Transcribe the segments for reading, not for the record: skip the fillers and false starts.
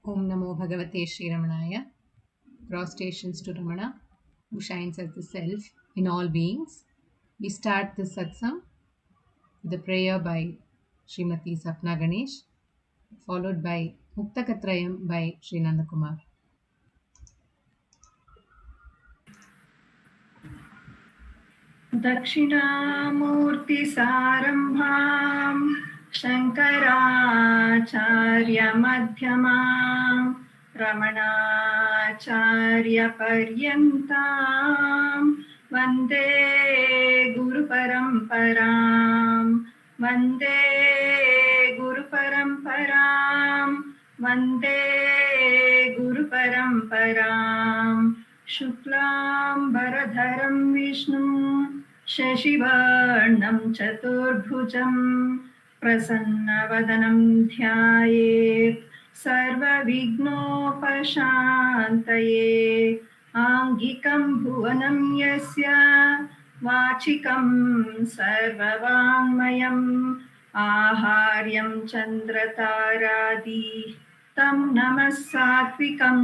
Om Namo Bhagavate Sri Ramanaya. Prostrations to Ramana, who shines as the Self in all beings. We start this satsang with a prayer by Srimati Sapna Ganesh, followed by Muktakatrayam by Sri Nandakumar. दक्षिणामूर्तिसारम्भां शङ्कराचार्यमध्यमां रमणाचार्यपर्यन्तां वन्दे गुरुपरम्परां वन्दे गुरुपरम्परां वन्दे गुरुपरम्परां शुक्लाम्बरधरं विष्णुं शशिवर्णं चतुर्भुजं प्रसन्नवदनं ध्यायेत् सर्वविघ्नोपशान्तये आङ्गिकं भुवनं यस्य वाचिकं सर्ववाङ्मयम् आहार्यं चन्द्रतारादि तं नमः सात्विकं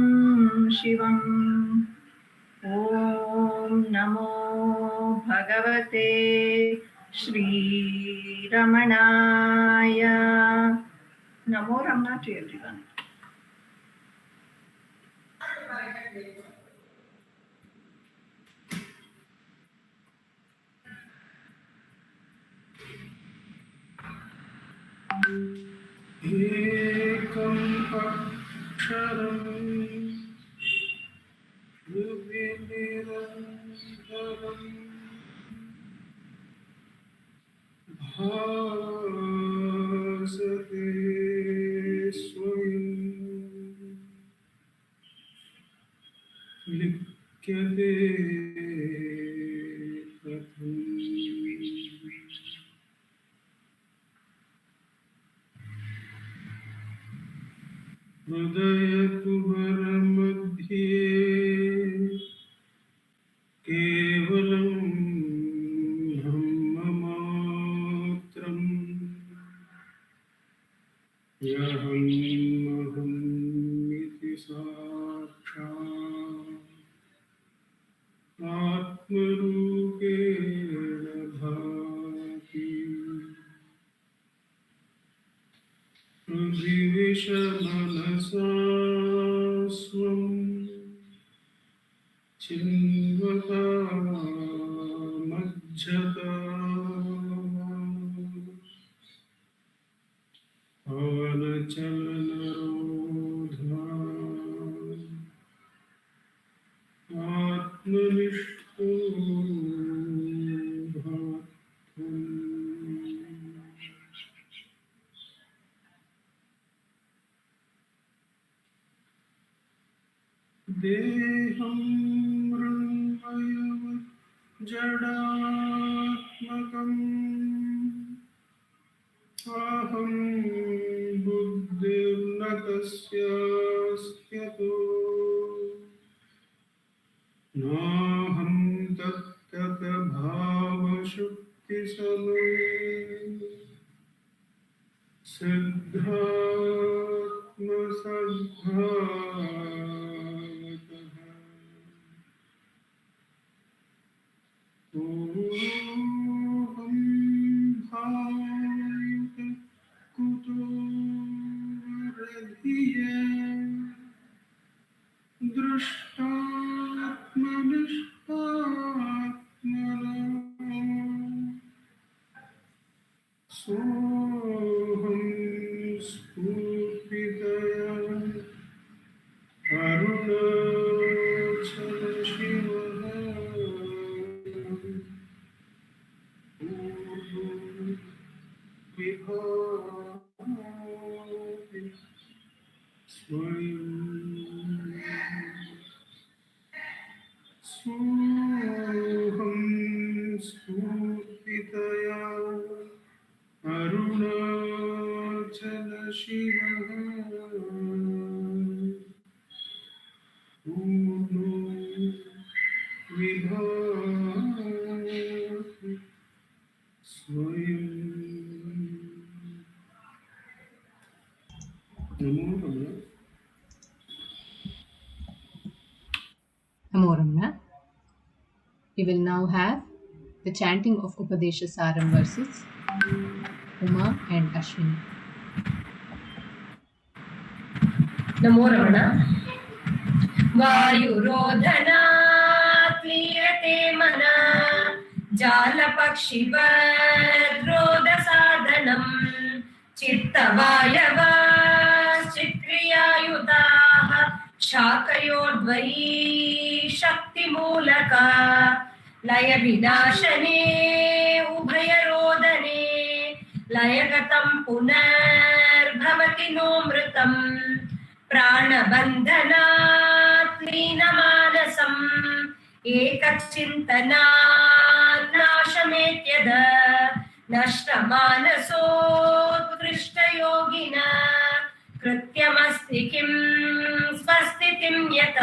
शिवम् ॐ नमो भगवते श्रीरमणाय. Namo Ramana to everyone. Ekam aksharam Nirantaram bhasate swayam likyate pratham हृदयकुहरमध्ये केवलं ब्रह्ममात्रम् यहमहमिति साक्षात् आत्मरूपेण भाति हृदिविषमनसा स्वं चिन्वता मज्जता पवनचलनरोधा आत्मनिष्ठो देहं मृण्मयवत् जडात्मकम् अहं बुद्धिर्न तस्यास्त्यतो नाहं तत्तभावशुक्तिसमये सिद्धात्मसद्भावतः ओहं भावयुत कुतो वरधिये दृष्टात्मनिष्ठात्मना सोहं स्फूर्तितया अरुणाचल शिवः विभाति स्वयं सोहं स्फूर्तितया अरुणाचल शिवः पूर्णो विभाति स्वयं. नमो नमः. Namo Ramana. We will now have the chanting of Upadesha Saram verses, Uma and Ashwini. Namo Ramana. Vayurodhana kliyate mana jalapakshivadroda sadhanam chittavayava chikriyayutaha shakayodvayi shaktimulaka laya vinashane ubhayarodhane layagatam punar bhavati nomritam प्राणबन्धनात् लीनमानसम् एकचिन्तनात् नाशमेत्यद नष्टमानसोत्कृष्टयोगिन कृत्यमस्ति किं स्वस्तितिं यत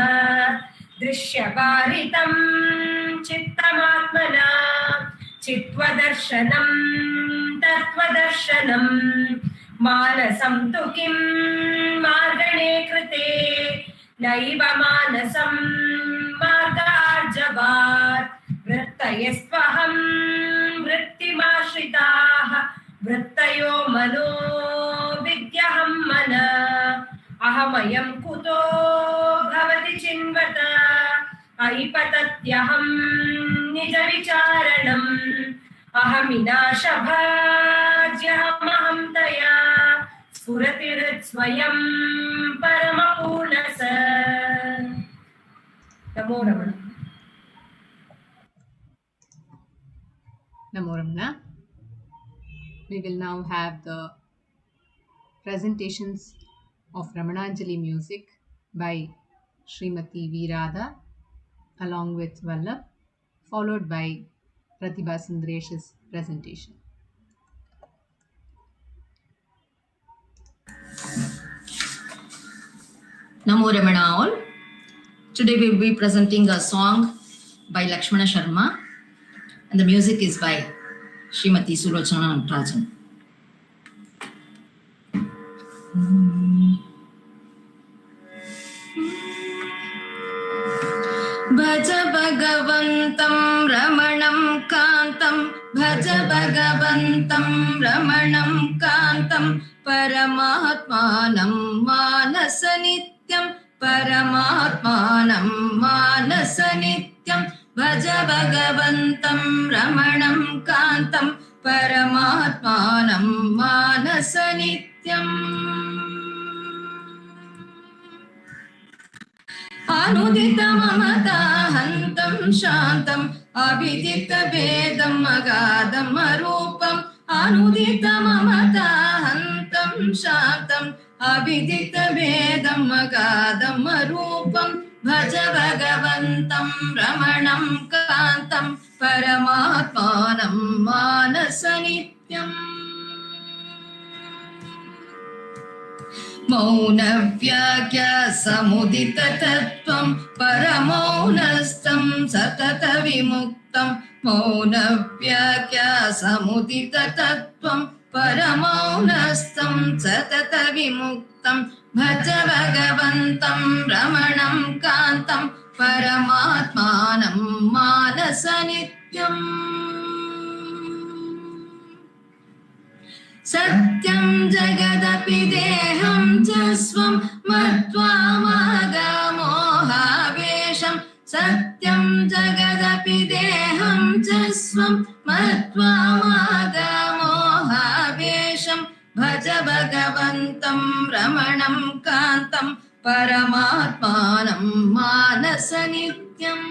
दृश्यकारितं चित्तमात्मना चित्वदर्शनं तत्त्वदर्शनम् मानसं तु किं मार्गणे कृते नैव मानसं मार्गार्जवात् वृत्तयस्त्वहं वृत्तिमाश्रिताः वृत्तयो मनो विद्यहं मन अहमयं कुतो भवति चिन्वत ऐपतत्यहं निजविचारणम् अहमिनाशभाज्यहमहं तया स्फुरतिर्स्वयं परमपूर्णस नमो रमण Namo Ramana. We will now have the presentations of Ramananjali music by Srimati V. Radha along with Vallabh, followed by Pratibha Sundaresh's presentation. Namo Ramana all. Today we will be presenting a song by Lakshmana Sharma and the music is by Srimati Sulochana Rajan. भज भगवन्तं रमणं कान्तं भज भगवन्तं रमणं कान्तं परमात्मानं मानस नित्यं परमात्मानं मानस नित्यं भज भगवन्तं रमणं कान्तं परमात्मानं मानस नित्यम् अनुदित ममता हन्तं शान्तम् अभिदित भेदम् अगाधम् अरूपम् अनुदित ममता हन्तं शान्तम् अभिदित भेदम् अगाधम् अरूपम् भज भगवन्तं रमणं कान्तं परमात्मानं मानस नित्यम् मौनव्याख्या समुदित तत्त्वं परमौनस्थं सतत विमुक्तं मौनव्याख्या समुदित तत्त्वं परमौनस्थं सतत विमुक्तं भज भगवन्तं रमणं कान्तं परमात्मानं मानस नित्यम् सत्यं जगदपि देहं च स्वं मत्वा मागमोहावेशं सत्यं जगदपि देहं च स्वं मत्वा मागमोहावेशं भज भगवन्तं रमणं कान्तं परमात्मानं मानस नित्यम्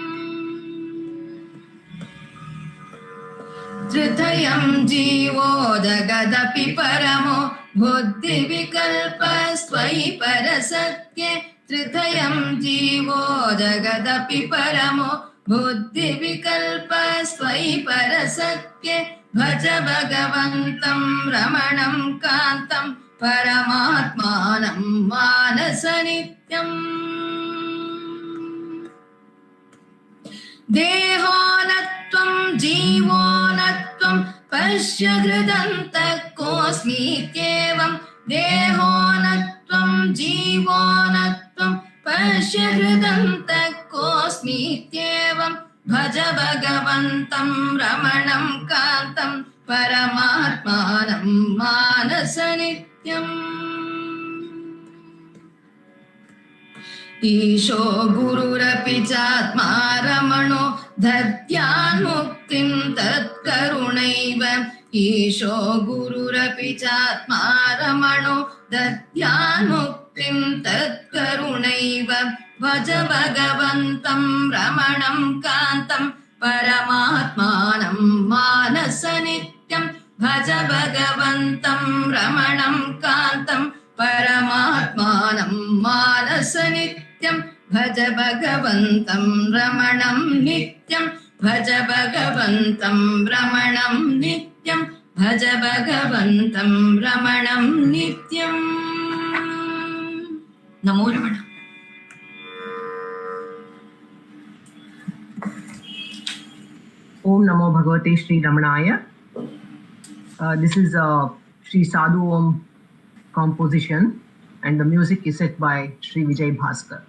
त्रितयं जीवो जगदपि परमो बुद्धिविकल्पस्त्वयि परसत्ये त्रितयं जीवो जगदपि परमो बुद्धिविकल्पस्त्वयि परसत्ये भज भगवन्तं रमणं कान्तं परमात्मानं मानस नित्यम् देहोनत्वं जीवोनत्वं पश्य हृदन्तः कोऽस्मीत्येवं देहोनत्वं जीवोनत्वं पश्य हृदन्तः कोऽस्मीत्येवं योऽस्मीत्येवं भज भगवन्तं रमणं कान्तं परमात्मानं मानस नित्यम् ईशो गुरुरपि चात्मा रमणो दद्यान्मुक्तिं तत्करुणैव ईशो गुरुरपि चात्मा रमणो दद्यान्मुक्तिं तत्करुणैव भज भगवन्तं रमणं कान्तं परमात्मानं मानस नित्यं भज भगवन्तं रमणं कान्तं परमात्मानं मानस नित्यं भज भगवन्तं रमणं नित्यं भज भगवन्तं रमणं नित्यं भज भगवन्तं रमणं नित्यं नमो रमण Om Namo Bhagavate Sri Ramanaya. This is Sri Sadhu Om composition and the music is set by Sri Vijay Bhaskar.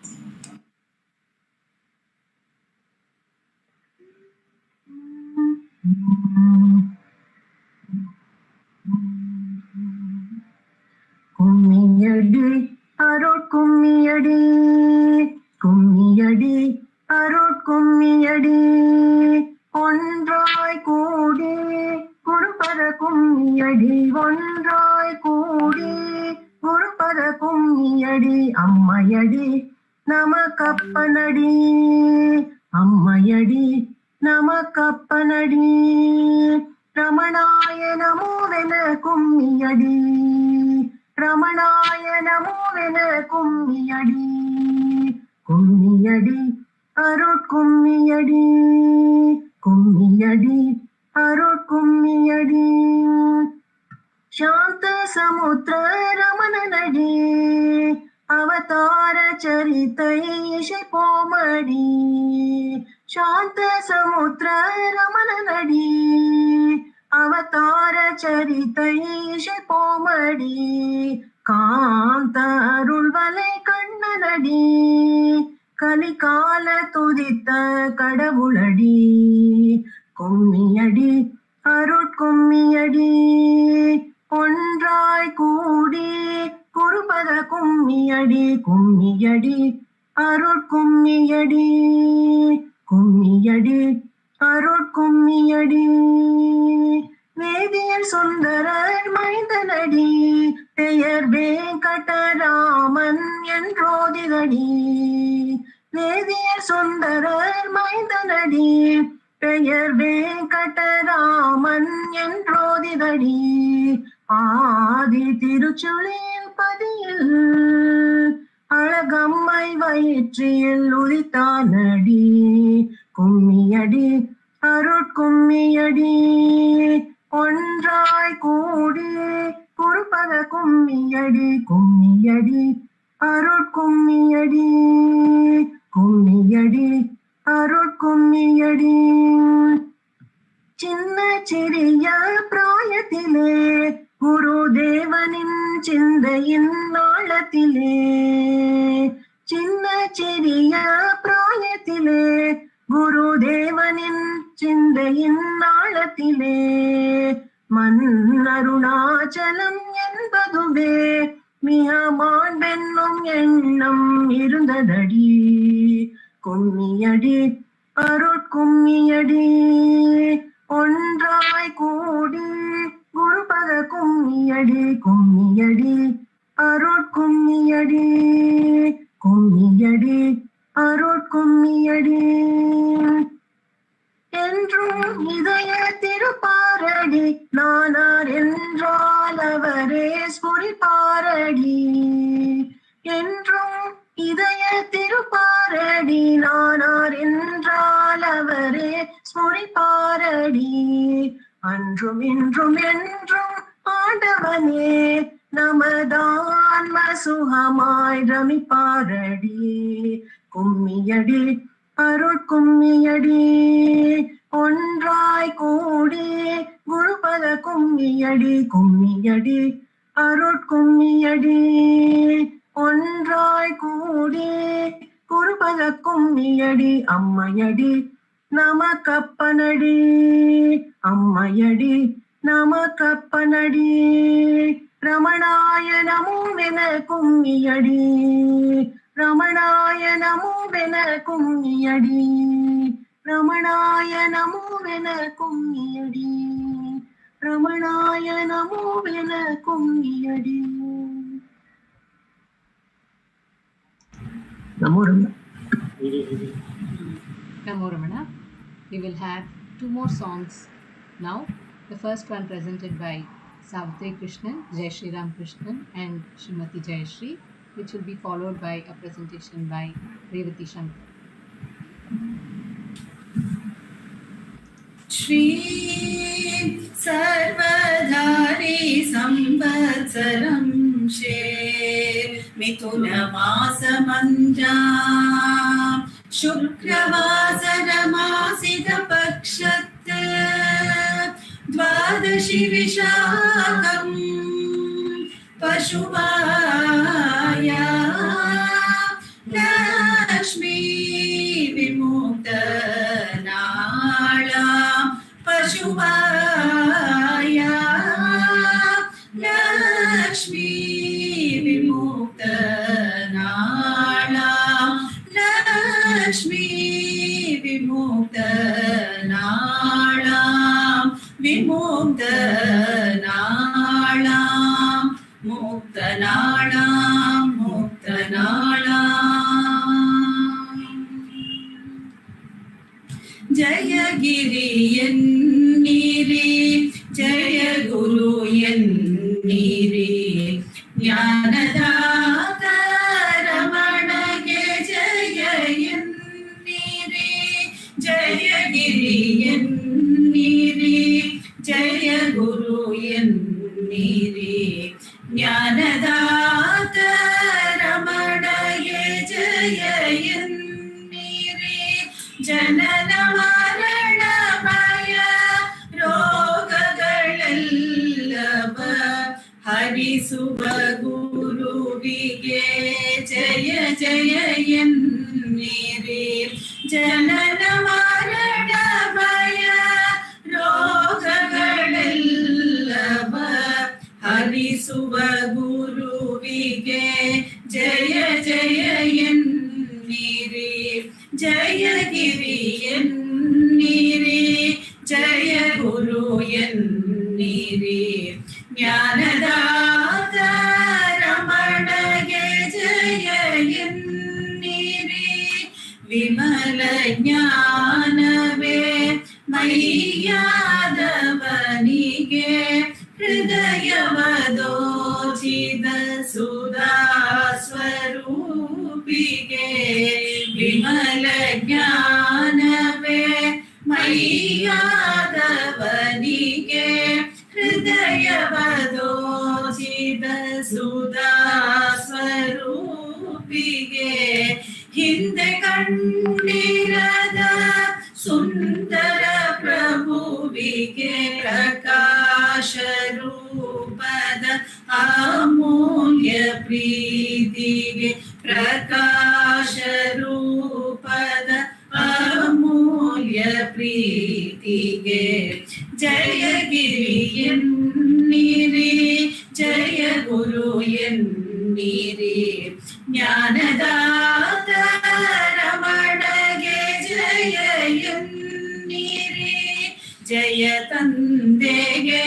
கும்மியடி அருட்கும்மியடி கும்மியடி அருட்கும்மியடி ஒன்றாய் கூடி குருபர கும்மியடி ஒன்றாய் கூடி குருபர கும்மியடி அம்மையடி நமக்கப்பனடி அம்மையடி நமக்கப்பனடி ரமணாய நமோவென கும்மியடி ரமணாய நமோவென கும்மியடி கும்மியடி அருட்கும்மியடி கும்மியடி அருட்கும்மியடி ಶಾಂತ ಸಮುದ್ರ ರಮಣನಡಿ ಅವತಾರ ಚರಿತೈಷೆ ಪೋಮಡಿ ಶಾಂತ ಸಮುದ್ರ ರಮಣನಡಿ ಅವತಾರ ಚರಿತೈಷೆ ಪೋಮಡಿ ಕಾಂತ ಅರುಳ್ವலை கண்ணனடி கலிகால துதித்த கடவுளடி கும்மியடி அருட்கும்மியடி ஒன்றாய் கூடி குருபத கும்மியடி கும்மியடி அருட்கும்மியடி கும்மியடி அருட்கும்மியடி வேதியர் சுந்தரர் மைந்தனடி பெயர் வேங்கடராமன் என்றோதிதடி வேதியர் சுந்தரர் மைந்தனடி பெயர் வேங்கடராமன் என்றோதிதடி ஆதி திருச்சுழியில் பதியில் அழகம்மை வயிற்றில் உதித்தானடி கும்மியடி அருட்கும்மியடி ஒன்றாய் கூடி குருபத கும்மியடி கும்மியடி அருட்கும்மியடி கும்மியடி அருட்கும்மியடி சின்ன சிறிய பிராயத்திலே குருதேவனின் சிந்தையின் நாளத்திலே சின்ன சிறிய பிராயத்திலே குருதேவனின் சிந்தையின் நாளத்திலே மன்னருணாச்சலம் என்பதுவே மிக மாண்பென்னும் எண்ணம் இருந்ததடி கும்மியடி அருட்கும்மியடி ஒன்றாய் கூடி குருபத கும்மியடி கும்மியடி அருட்கும்மியடி கும்மியடி அருட்கும்மியடி என்றும் இதய திருப்பாரடி நானார் என்றால் அவரே ஸ்புரிப்பாரடி என்றும் இதய திருப்பாரடி நானார் என்றால் அவரே ஸ்புரிப்பாரடி அன்றும் இன்றும் என்றும் ஆண்டவனே நமதான்ம சுகமாய் ரமிப்பாரடி கும்மியடி அருட்கும்மியடி ஒன்றாய் கூடி குருபத கும்மியடி கும்மியடி அருட்கும்மியடி ஒன்றாய் கூடி குருபத கும்மியடி அம்மையடி நமக்கப்பனடி அம்மையடி நமக்கப்பனடி ரமணாய நமோவென கும்மியடி ரமணாய நமோவென கும்மியடி ரமணாய நமோவென கும்மியடி ரமணாய நமோவென கும்மியடி. Namo Ramana. Namo Ramana. We will have two more songs now. The first one presented by Savitri Krishnan, Jai Shri Ram Krishnan and Srimati Jayashree, which will be followed by a presentation by Revathi Shankar. Shri सर्वधारी संवत्सरं शे मिथुन मासमञ्जा शुक्रवासरमासिक पक्षत् द्वादशि विशाखं पशुवाया लक्ष्मी विमुक्तनाळा पशुवाया लक्ष्मी विमुक्तनाळा लक्ष्मी विमुक्तनाळा विमुक्तनाळा मुक्तनाळा मुक्तनाळा जय गिरि एन्नीरे जय गुरु एन्नीरे ज्ञानदाता रमणगे जय एन्नीरे जय गिरि एन्नीरे जय गुरु एन्नीरे ज्ञानदाता रमणगे जय एन्नीरे जनन मरणमय ರೋಗಗಳೆಲ್ಲವ ಹರಿಸುವ ಗುರುವಿಗೆ ಜಯ ಜಯ ಎನ್ನಿರಿ ಜನನ ಮರಣಮಯ ರೋಗಗಳೆಲ್ಲವ ಹರಿಸುವ ಗುರುವಿಗೆ ಜಯ ಜಯ ಎನ್ನಿರಿ ಜಯಗಿರಿ ಎನ್ನಿರಿ ಜಯ ಗುರು ಎನ್ನಿರಿ ಜ್ಞಾನದಾತ ರಮಣಗೆ ಜಯ ಎನ್ನಿರಿ ವಿಮಲ ಜ್ಞಾನವೇ ಮೈಯಾದವನಿಗೆ ಹೃದಯವದೋಚಿದ ಸುಧಾ ಸ್ವರೂಪಿಗೆ ವಿಮಲ ಜ್ಞಾನವೇ ಮೈಯಾದವನಿಗೆ ಹೃದಯವದೋಚಿದ ಸುಧಾ ಸ್ವರೂಪಿಗೆ ಹಿಂದೆ ಕಂಡಿರದ ಸುಂದರ ಪ್ರಭುವಿಗೆ ಪ್ರಕಾಶ ರೂಪದ ಅಮೂಲ್ಯ ಪ್ರೀತಿಗೆ ಪ್ರಕಾಶ ರೂಪದ ಅಮೂಲ್ಯ ಪ್ರೀತಿಗೆ ಜಯಗಿರಿ ಎನ್ನಿರಿ ಜಯ ಗುರು ಎನ್ನಿರಿ ಜ್ಞಾನದಾತ ರಮಣಗೆ ಜಯ ಎನ್ನಿರಿ ಜಯ ತಂದೆಗೆ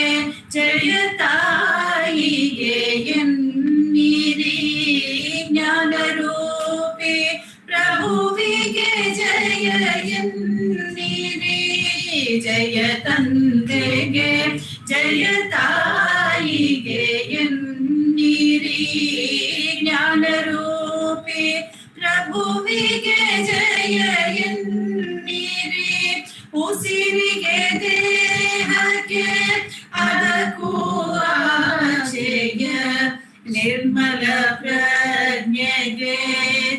ಜಯ ತಾಯಿಗೆ ಎನ್ನಿರಿ ಜ್ಞಾನರೂಪಿ ಪ್ರಭುವಿಗೆ ಜಯ ಎನ್ನಿರಿ ಜಯ ತಂದೆಗೆ ಜಯ ತಾಯಿಗೆ ಎನ್ನಿರಿ ಜ್ಞಾನರೂಪಿ ಪ್ರಭುವಿಗೆ ಜಯ ಎನ್ನಿರಿ ಉಸಿರಿಗೆ ದೇಹಕ್ಕೆ ಅದಕ್ಕೂ ಆಚೆಯ ನಿರ್ಮಲ ಪ್ರಜ್ಞೆಗೆ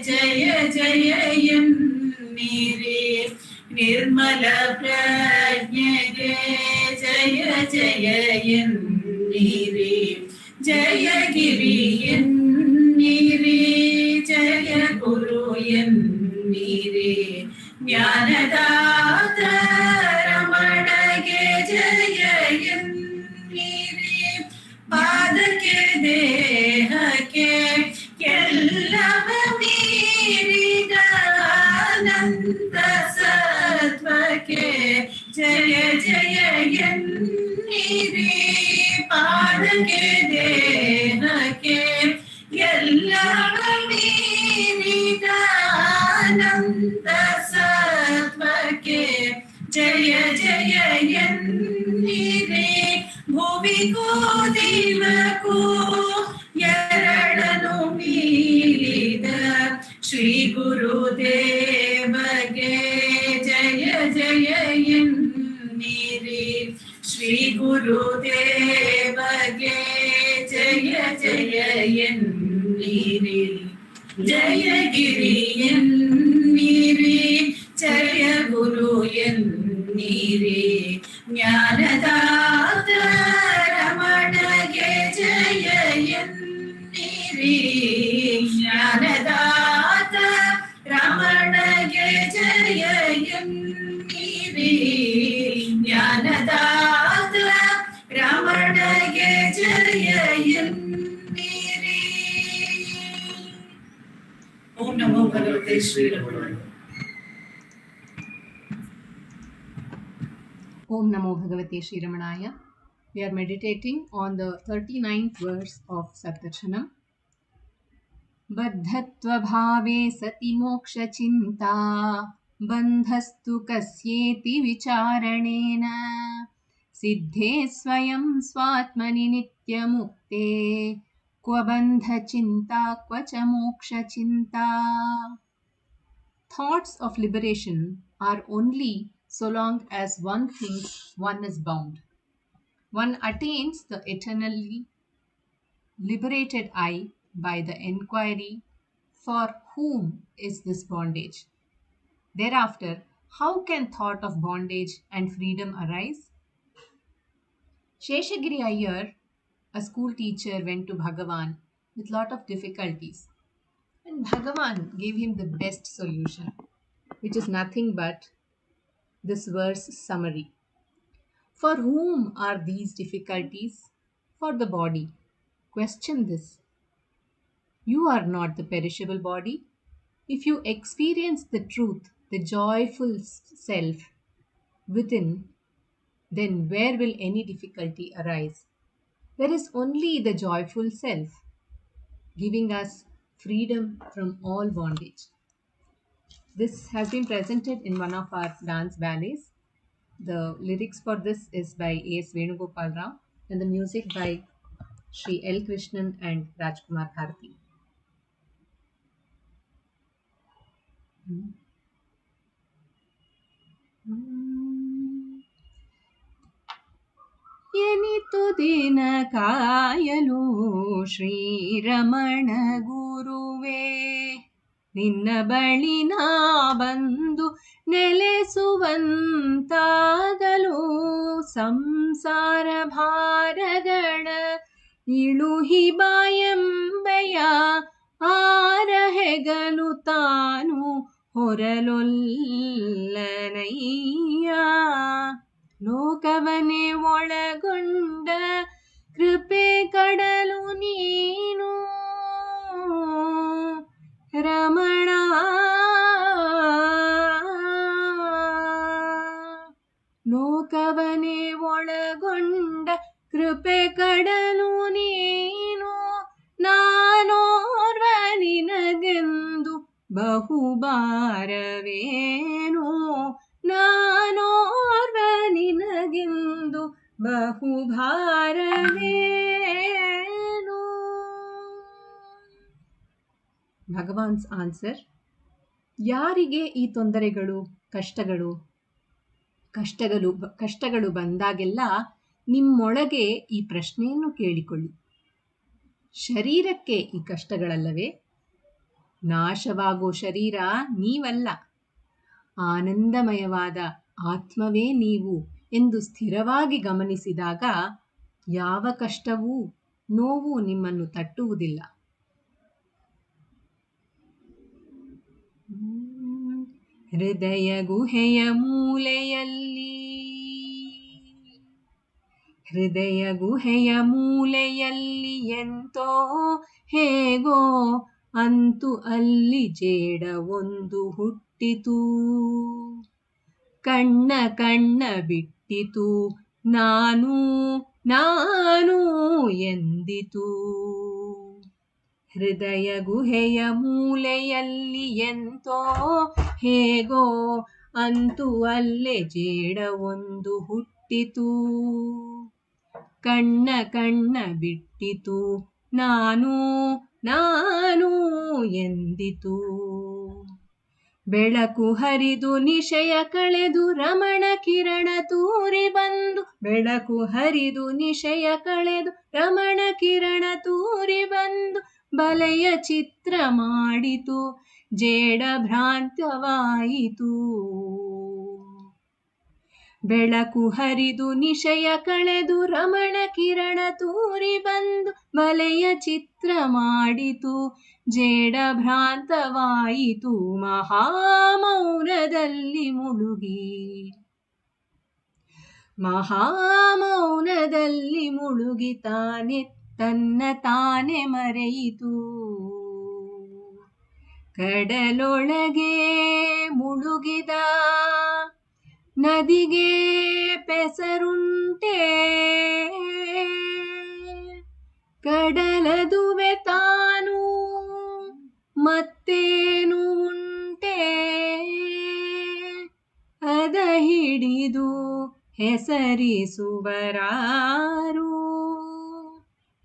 ಜಯ ಜಯ ಎನ್ನಿರಿ ನಿರ್ಮಲ ಪ್ರಜ್ಞೆಗೆ ಜಯ ಜಯ ಎನ್ನಿರಿ ಜಯಗಿರಿ ಎನ್ನಿರಿ ಜಯ ಗುರು ಎನ್ನಿರಿ ಜ್ಞಾನದಾತ ರಮಣಗೆ ಜಯ ಎನ್ನಿರಿ ಪಾದಕ್ಕೆ ದೇಹಕ್ಕೆ ಎಲ್ಲವ ಮೀರಿದ ಅನಂತ ಸತ್ವಕ್ಕೆ ಜಯ ಜಯ ಎನ್ನಿರಿ ಪಾದಕ್ಕೆ ದೇಹಕ್ಕೆ ಎಲ್ಲವ ಮೀರಿದ ಅನಂತ ಸತ್ವಕ್ಕೆ ಜಯ ಜಯ ಎನ್ನಿರಿ ಭುವಿಗೂ ದಿವಕ್ಕೂ ಎರಡನು ಮೀರಿದ ಶ್ರೀ ಗುರುದೇವಗೆ ಜಯ ಜಯ ಎನ್ನಿರಿ ಶ್ರೀ ಗುರುದೇವಗೆ ಜಯ ಜಯ ಎನ್ನಿರಿ ಜಯಗಿರಿ ಎನ್ನಿರಿ ಜಯ ಗುರು ಎನ್ನಿರಿ ಜ್ಞಾನದಾತ ರಮಣಗೆ ಜಯ ಎನ್ನಿರಿ ಜ್ಞಾನದಾತ ರಮಣಗೆ ಜಯ ಎನ್ನಿರಿ ಜ್ಞಾನದಾತ ರಮಣಗೆ ಜಯ ಎನ್ನಿರಿ. ಓಂ ನಮೋ ಭಗವತೆ Shri ರಮಣಾಯ. Om Namo Bhagavate Sri Ramanaya. We are meditating on the 39th verse of Saptarshana. Baddhatva bhave sati moksha chinta bandhastu kasyeti vicharanena siddhe swayam swatmani nityamukte kwa bandha chinta kwa cha moksha chinta. Thoughts of liberation are only so long as one thinks one is bound. One attains the eternally liberated I by the enquiry, for whom is this bondage? Thereafter, how can thought of bondage and freedom arise? Sheshagiri Iyer, a school teacher, went to Bhagavan with lot of difficulties. And Bhagavan gave him the best solution, which is nothing but this verse summary. For whom are these difficulties? For the body. Question this. You are not the perishable body. If you experience the truth, the joyful self within, then where will any difficulty arise? There is only the joyful self, giving us freedom from all bondage. This has been presented in one of our dance ballets. The lyrics for this is by A.S. Venugopal Rao and the music by Sri L. Krishnan and Rajkumar Bharati. ಎನಿತು ದಿನ ಕಾಯಲು ಶ್ರೀರಮಣ ಗುರುವೇ ನಿನ್ನ ಬಳಿ ನಾ ಬಂದು ನೆಲೆಸುವಂತಾಗಲು ಸಂಸಾರ ಭಾರಗಳ ಇಳುಹಿ ಬಾಯಂಬೆಯ ಆರ ಹೆಗಲು ತಾನು ಹೊರಲೊಲ್ಲನಯ್ಯ ಲೋಕವನೇ ಒಳಗೊಂಡ ಕೃಪೆ ಕಡಲು ನೀನು ರಮಣ ಲೋಕವನೇ ಒಳಗೊಂಡ ಕೃಪೆ ಕಡಲು ನೀನು ನಾನೋರ್ವ ನಿನಗೆಂದು ಬಹುಬಾರವೇನು ನಾನೋರ್ವ ನಿನಗೆಂದು ಬಹುಭಾರವೇನು. ಭಗವಾನ್ಸ್ ಆನ್ಸರ್. ಯಾರಿಗೆ ಈ ತೊಂದರೆಗಳು ಕಷ್ಟಗಳು ಬಂದಾಗೆಲ್ಲ ನಿಮ್ಮೊಳಗೆ ಈ ಪ್ರಶ್ನೆಯನ್ನು ಕೇಳಿಕೊಳ್ಳಿ. ಶರೀರಕ್ಕೆ ಈ ಕಷ್ಟಗಳಲ್ಲವೇ? ನಾಶವಾಗೋ ಶರೀರ ನೀವಲ್ಲ, ಆನಂದಮಯವಾದ ಆತ್ಮವೇ ನೀವು ಎಂದು ಸ್ಥಿರವಾಗಿ ಗಮನಿಸಿದಾಗ ಯಾವ ಕಷ್ಟವೂ ನೋವು ನಿಮ್ಮನ್ನು ತಟ್ಟುವುದಿಲ್ಲ. ಹೃದಯ ಗುಹೆಯ ಮೂಲೆಯಲ್ಲಿ ಹೃದಯ ಗುಹೆಯ ಮೂಲೆಯಲ್ಲಿ ಎಂತೋ ಹೇಗೋ ಅಂತೂ ಅಲ್ಲಿ ಜೇಡ ಒಂದು ಹುಟ್ಟಿತು. ಕಣ್ಣ ಕಣ್ಣ ಬಿಟ್ಟಿತು, ನಾನು ನಾನು ಎಂದಿತು. ಹೃದಯ ಗುಹೆಯ ಮೂಲೆಯಲ್ಲಿ ಎಂತೋ ಹೇಗೋ ಅಂತೂ ಅಲ್ಲೇ ಜೇಡ ಒಂದು ಹುಟ್ಟಿತು. ಕಣ್ಣ ಕಣ್ಣ ಬಿಟ್ಟಿತು, ನಾನು ನಾನು ಎಂದಿತು. ಬೆಳಕು ಹರಿದು ನಿಶಯ ಕಳೆದು ರಮಣ ಕಿರಣ ತೂರಿ ಬಂದು, ಬೆಳಕು ಹರಿದು ನಿಶಯ ಕಳೆದು ರಮಣ ಕಿರಣ ತೂರಿ ಬಂದು, ಬಲೆಯ ಚಿತ್ರ ಮಾಡಿತು, ಜೇಡ ಭ್ರಾಂತವಾಯಿತು. ಬೆಳಕು ಹರಿದು ನಿಶಯ ಕಳೆದು ರಮಣ ಕಿರಣ ತೂರಿ ಬಂದು, ಬಲೆಯ ಚಿತ್ರ ಮಾಡಿತು, ಜೇಡ ಭ್ರಾಂತವಾಯಿತು. ಮಹಾಮೌನದಲ್ಲಿ ಮುಳುಗಿ ಮಹಾಮೌನದಲ್ಲಿ ಮುಳುಗಿ ತಾನೆ ತನ್ನ ತಾನೆ ಮರೆಯಿತು. ಕಡಲೊಳಗೆ ಮುಳುಗಿದ ನದಿಗೆ ಪೆಸರುಂಟೆ, ಕಡಲದುವೆ ತಾನು ಮತ್ತೇನು ಉಂಟೆ. ಅದ ಹಿಡಿದು ಹೆಸರಿಸುವರಾರು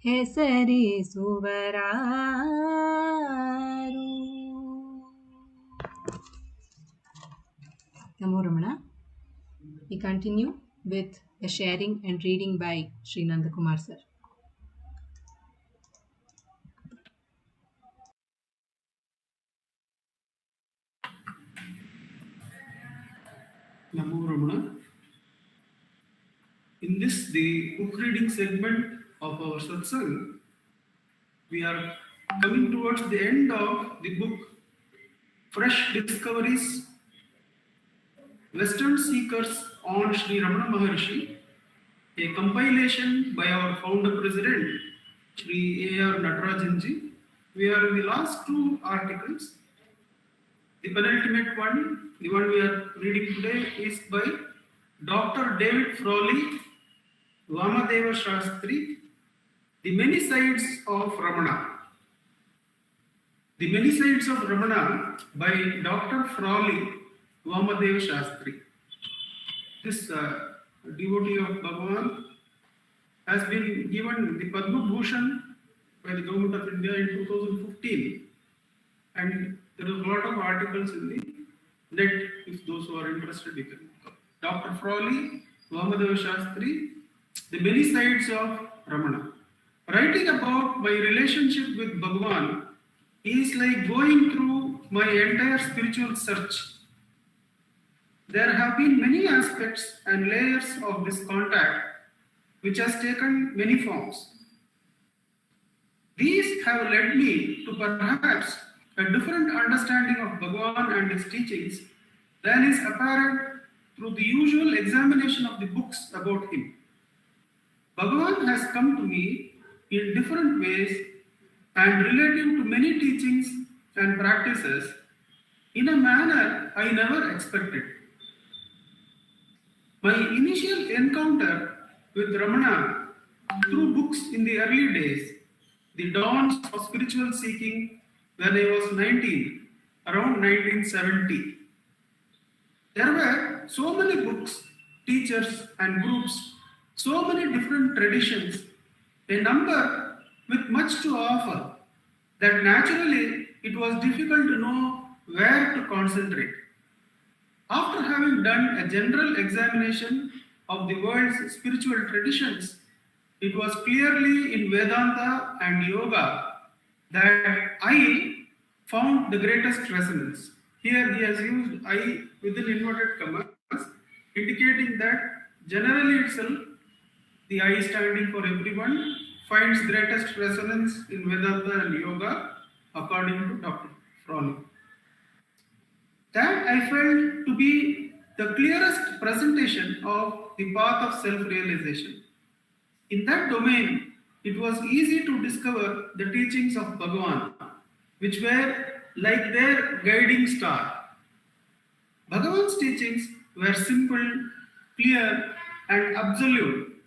ಹೆಸರಿಸುವರಾರು. Namo Ramana. We continue with the sharing and reading by Sri Nandakumar sir. Namo Ramana. In this, the book reading segment of our Satsangh, we are coming towards the end of the book Fresh Discoveries, Western Seekers on Sri Ramana Maharshi, a compilation by our founder president, Sri A.R. Natarajanji. We are in the last two articles. The penultimate one, the one we are reading today, is by Dr. David Frawley, Vamadeva Shastri, The Many Sides of Ramana. The Many Sides of Ramana by Dr. Frawley, Vamadeva Shastri. This devotee of Bhagavan has been given the Padma Bhushan by the Government of India in 2015, and there is a lot of articles in the net. If those who are interested, you can. Dr. Frawley, Vamadeva Shastri, The Many Sides of Ramana. Writing about my relationship with Bhagavan is like going through my entire spiritual search. There have been many aspects and layers of this contact which has taken many forms. These have led me to perhaps a different understanding of Bhagavan and his teachings than is apparent through the usual examination of the books about him. Bhagavan has come to me in different ways and relative to many teachings and practices in a manner I never expected. My initial encounter with Ramana through books in the early days, the dawns of spiritual seeking when I was 19, around 1970. There were so many books, teachers and groups, so many different traditions, a number with much to offer, that naturally it was difficult to know where to concentrate. After having done a general examination of the world's spiritual traditions, it was clearly in Vedanta and Yoga that I found the greatest resonance. Here he has used I within inverted commas, indicating that generally itself the I standing for everyone finds greatest resonance in Vedanta and Yoga according to Dr. Frawley. That I felt to be the clearest presentation of the path of self-realization. In that domain, it was easy to discover the teachings of Bhagavan, which were like their guiding star. Bhagavan's teachings were simple, clear, and absolute,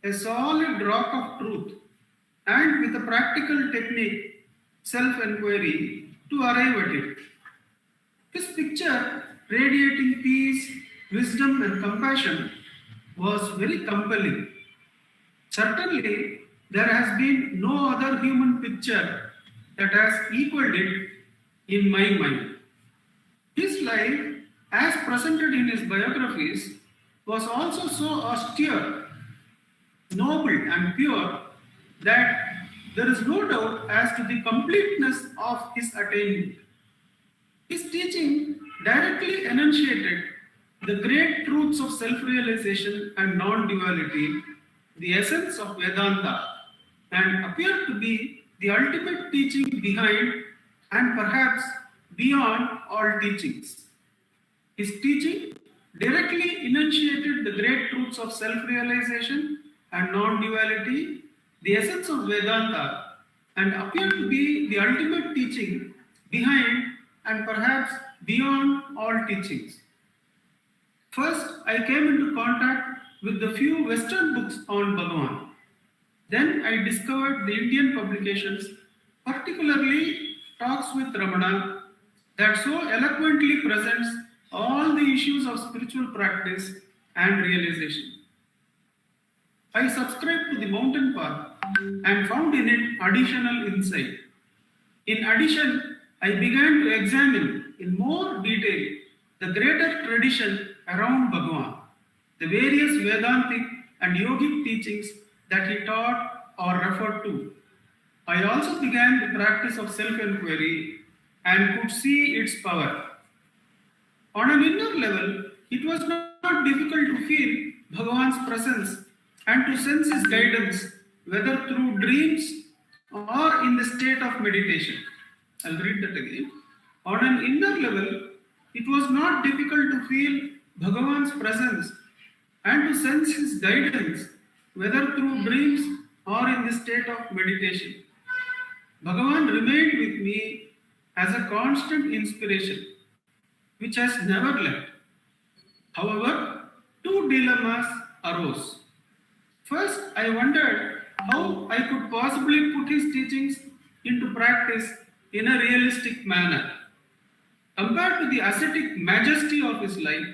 a solid rock of truth, and with a practical technique, self-inquiry, to arrive at it. His picture, radiating peace, wisdom, and compassion, was very compelling. Certainly, there has been no other human picture that has equaled it in my mind. His life, as presented in his biographies, was also so austere, noble, and pure that there is no doubt as to the completeness of his attainment. His teaching directly enunciated the great truths of self-realization and non-duality, the essence of Vedanta, and appeared to be the ultimate teaching behind and perhaps beyond all teachings. His teaching directly enunciated the great truths of self-realization and non-duality, the essence of Vedanta, and appeared to be the ultimate teaching behind and perhaps beyond all teachings. First, I came into contact with the few Western books on Bhagavan. Then I discovered the Indian publications, particularly Talks with Ramana, that so eloquently presents all the issues of spiritual practice and realization. I subscribed to the Mountain Path and found in it additional insight. In addition, I began to examine in more detail the greater tradition around Bhagavan, the various Vedantic and yogic teachings that he taught or referred to. I also began the practice of self-inquiry and could see its power. On an inner level, it was not difficult to feel Bhagavan's presence and to sense his guidance, whether through dreams or in the state of meditation. I'll read that again. On an inner level, it was not difficult to feel Bhagavan's presence and to sense his guidance, whether through dreams or in the state of meditation. Bhagavan remained with me as a constant inspiration, which has never left. However, two dilemmas arose. First, I wondered how I could possibly put his teachings into practice in a realistic manner. Compared to the ascetic majesty of his life,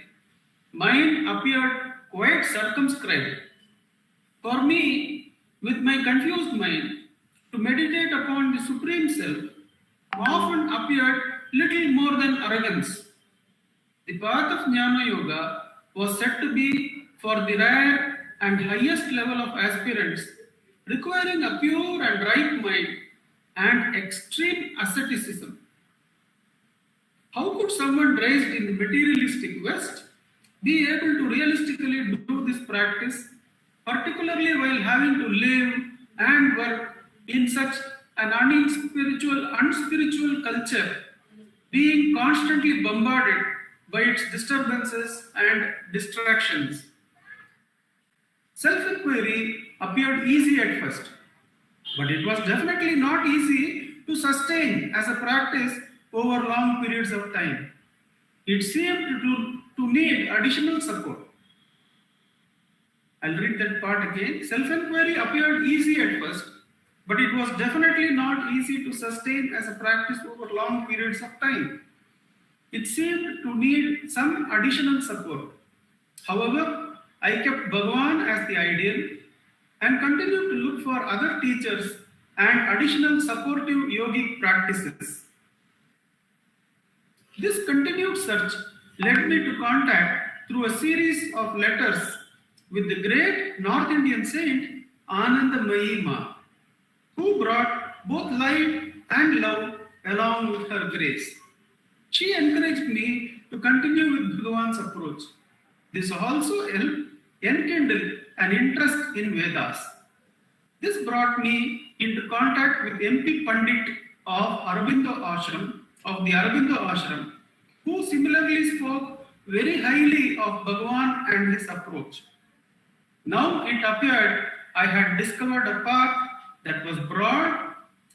mine appeared quite circumscribed. For me, with my confused mind, to meditate upon the Supreme Self often appeared little more than arrogance. The path of Jnana Yoga was said to be for the rare and highest level of aspirants, requiring a pure and right mind and extreme asceticism. How could someone raised in the materialistic West be able to realistically do this practice, particularly while having to live and work in such an unspiritual culture, being constantly bombarded by its disturbances and distractions? Self-inquiry appeared easy at first, but it was definitely not easy to sustain as a practice over long periods of time. It seemed to need additional support. I'll read that part again. Self-inquiry appeared easy at first, but it was definitely not easy to sustain as a practice over long periods of time. It seemed to need some additional support. However, I kept Bhagavan as the ideal and continued to look for other teachers and additional supportive yogic practices. This continued search led me to contact through a series of letters with the great North Indian saint Anandamayi Ma, who brought both light and love along with her grace. She encouraged me to continue with Bhagavan's approach. This also helped enkindle an interest in Vedas. This brought me into contact with M.P. Pandit of the Aurobindo Ashram, who similarly spoke very highly of Bhagavan and his approach. Now it appeared I had discovered a path that was broad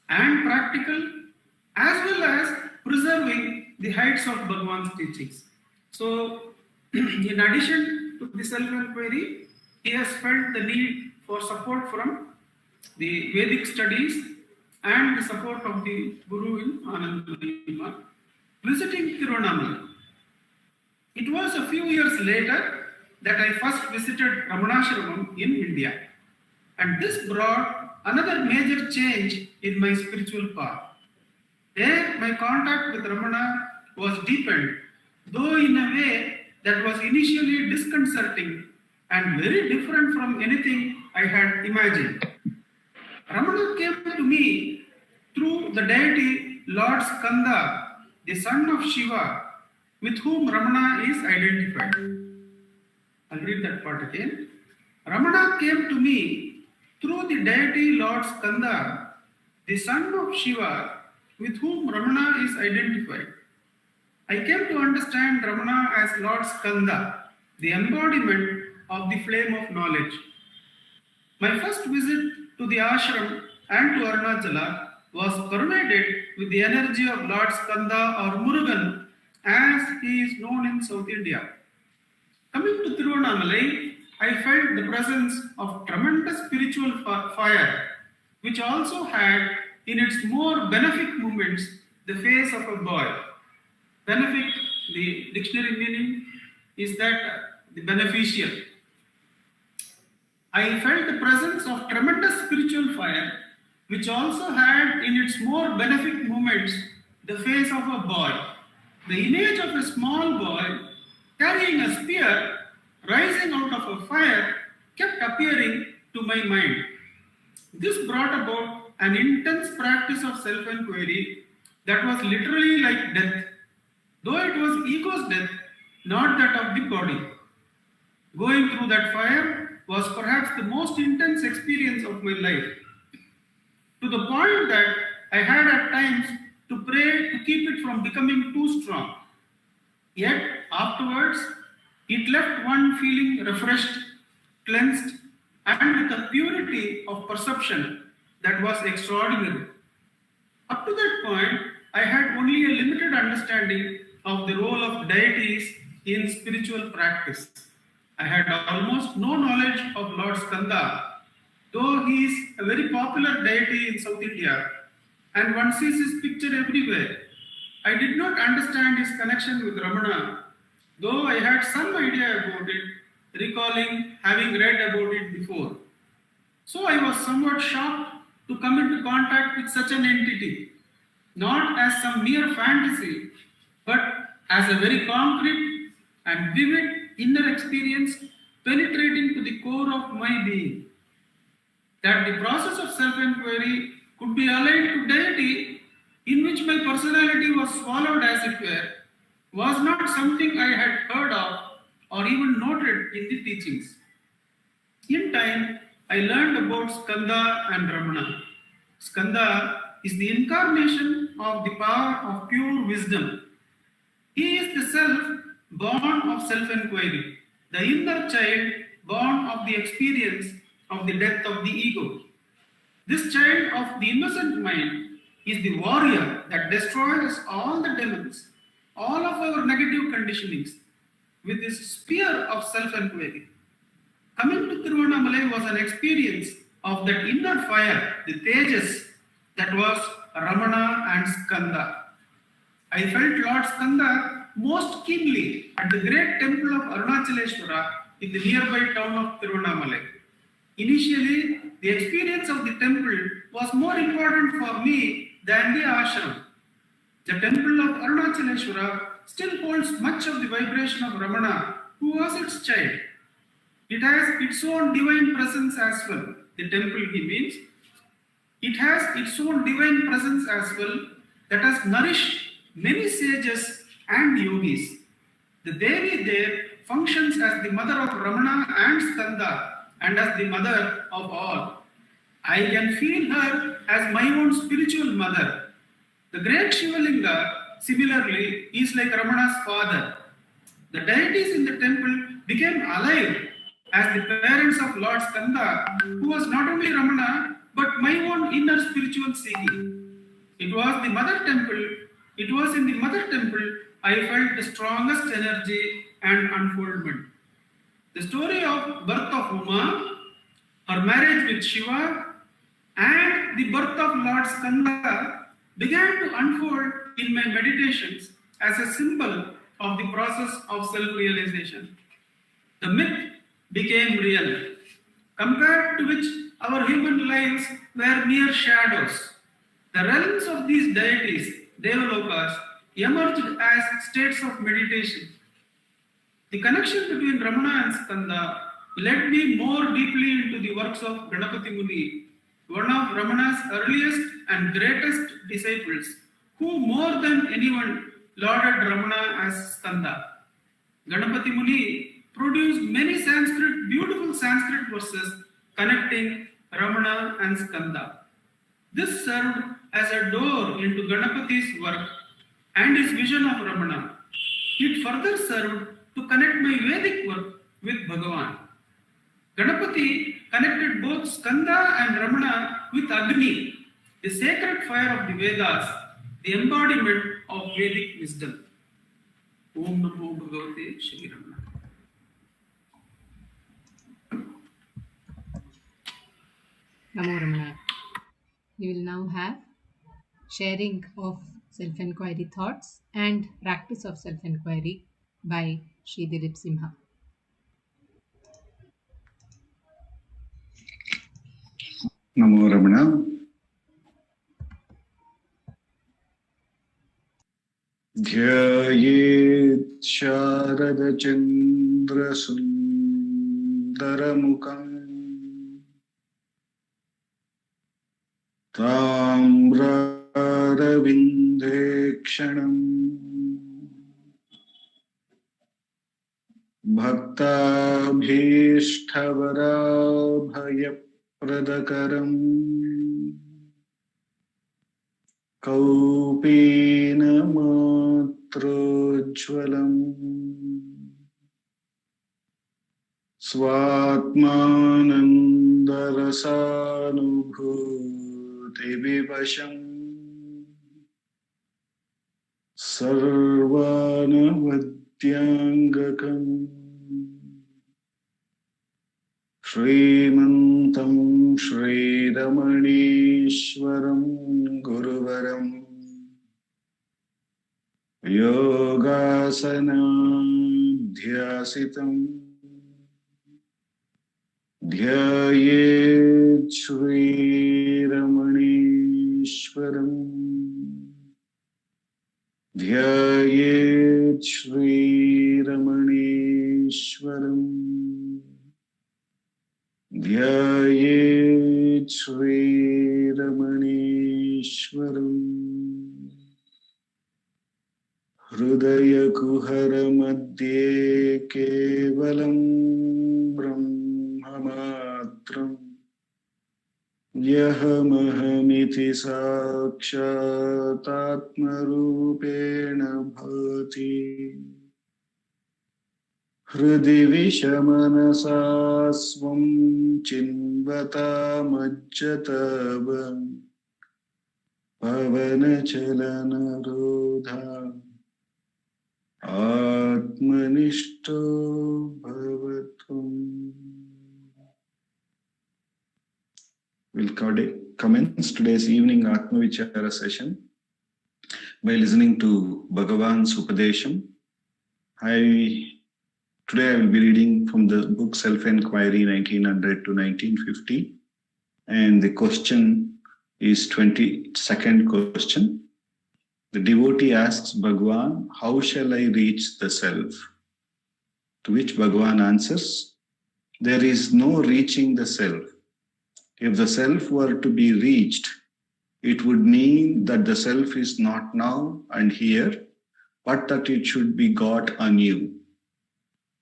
and practical, as well as preserving the heights of Bhagavan's teachings. So, in addition to the self-inquiry, he has felt the need for support from the Vedic studies and the support of the Guru in Anandamaya. Visiting Tiruvannamalai. It was a few years later that I first visited Ramanacentre in India, and this brought another major change in my spiritual path. There, my contact with Ramana was deepened, though in a way that was initially disconcerting and very different from anything I had imagined. Ramana came to me through the deity Lord Skanda, the son of Shiva, with whom Ramana is identified. I'll read that part again. Ramana came to me through the deity Lord Skanda, the son of Shiva, with whom Ramana is identified. I came to understand Ramana as Lord Skanda, the embodiment of the flame of knowledge. My first visit to the ashram and to Arunachala was pervaded with the energy of Lord Skanda or Murugan, as he is known in South India. Coming to Tiruvannamalai, I felt the presence of tremendous spiritual fire, which also had in its more benefic moments the face of a boy. Benefic, the dictionary meaning is that the beneficial. I felt the presence of tremendous spiritual fire, which also had in its more benefic moments the face of a boy. The image of a small boy carrying a spear rising out of a fire kept appearing to my mind. This brought about an intense practice of self-inquiry that was literally like death, though it was ego's death, not that of the body. Going through that fire was perhaps the most intense experience of my life, to the point that I had at times to pray to keep it from becoming too strong. Yet afterwards, it left one feeling refreshed, cleansed, and with a purity of perception that was extraordinary. Up to that point, I had only a limited understanding of the role of deities in spiritual practice. I had almost no knowledge of Lord Skanda, though he is a very popular deity in South India, and one sees his picture everywhere. I did not understand his connection with Ramana, though I had some idea about it, recalling having read about it before. So I was somewhat shocked to come into contact with such an entity, not as some mere fantasy, but as a very concrete and vivid inner experience penetrating to the core of my being. That the process of self-inquiry could be aligned to deity, in which my personality was swallowed as it were, was not something I had heard of or even noted in the teachings. In time, I learned about Skanda and Ramana. Skanda is the incarnation of the power of pure wisdom. He is the self born of self-inquiry, the inner child born of the experience of the death of the ego. This child of the innocent mind is the warrior that destroys all the demons, all of our negative conditionings, with his spear of self-inquiry. Coming to Tiruvannamalai was an experience of that inner fire, the tejas, that was Ramana and Skanda. I felt Lord Skanda most keenly at the great temple of Arunachaleshwara in the nearby town of Tiruvannamalai. Initially, the experience of the temple was more important for me than the ashram. The temple of Arunachaleshwara still holds much of the vibration of Ramana, who was its child. It has its own divine presence as well. The temple, he means. It has its own divine presence as well that has nourished many sages and yogis. The Devi there functions as the mother of Ramana and Skanda and as the mother of all. I can feel her as my own spiritual mother. The great Shivalinga similarly, is like Ramana's father. The deities in the temple became alive as the parents of Lord Skanda, who was not only Ramana, but my own inner spiritual seeking. It was in the mother temple I felt the strongest energy and unfoldment. The story of birth of Uma, her marriage with Shiva, and the birth of Lord Skanda began to unfold in my meditations as a symbol of the process of self-realization. The myth became real, compared to which our human lives were mere shadows. The realms of these deities, Devalokas, emerged as states of meditation. The connection between Ramana and Skanda led me more deeply into the works of Ganapati Muni, one of Ramana's earliest and greatest disciples, who more than anyone lauded Ramana as Skanda. Ganapati Muni produced many beautiful Sanskrit verses connecting Ramana and Skanda. This served as a door into Ganapati's work and his vision of Ramana. It further served to connect my Vedic work with Bhagavan. Ganapati connected both Skanda and Ramana with Agni, the sacred fire of the Vedas, the embodiment of Vedic wisdom. Om Namo Bhagavate Shri Ramana. Namo Ramana. We will now have sharing of self-inquiry thoughts and practice of self-inquiry by Sri Dilip Simha. Namo Ramana. Dhyayet Sharada Chandra Sundaramukam Tamraravindhekshanam Bhaktabhishtavarabhayapradakaram Kaupinamatrojvalam Swatmanandarasanubhuti Sarvanavadyangakam Shrimantam Shri Ramanishwaram Guruvaram Yogasanadhyasitam Dhyayet Shri Ramanishwaram Dhyayet Shri Ramanishwaram Dhyayet Shri Ramanishwaram Hrudaya Kuhara Madhye Kevalam Brahmamatram Yahamahamithi Sakshat Atmarupena Bhati Hridi Vishamanasasvam Chinvata Majjatavam Pavanachalanarodha Atmanishto Bhavatum. We'll commence today's evening Atma Vichara session by listening to Bhagavan's Upadesham. Today I will be reading from the book Self-Inquiry 1900 to 1950, and the question is 22nd question. The devotee asks Bhagavan, how shall I reach the self? To which Bhagavan answers, there is no reaching the self. If the self were to be reached, it would mean that the self is not now and here, but that it should be got anew.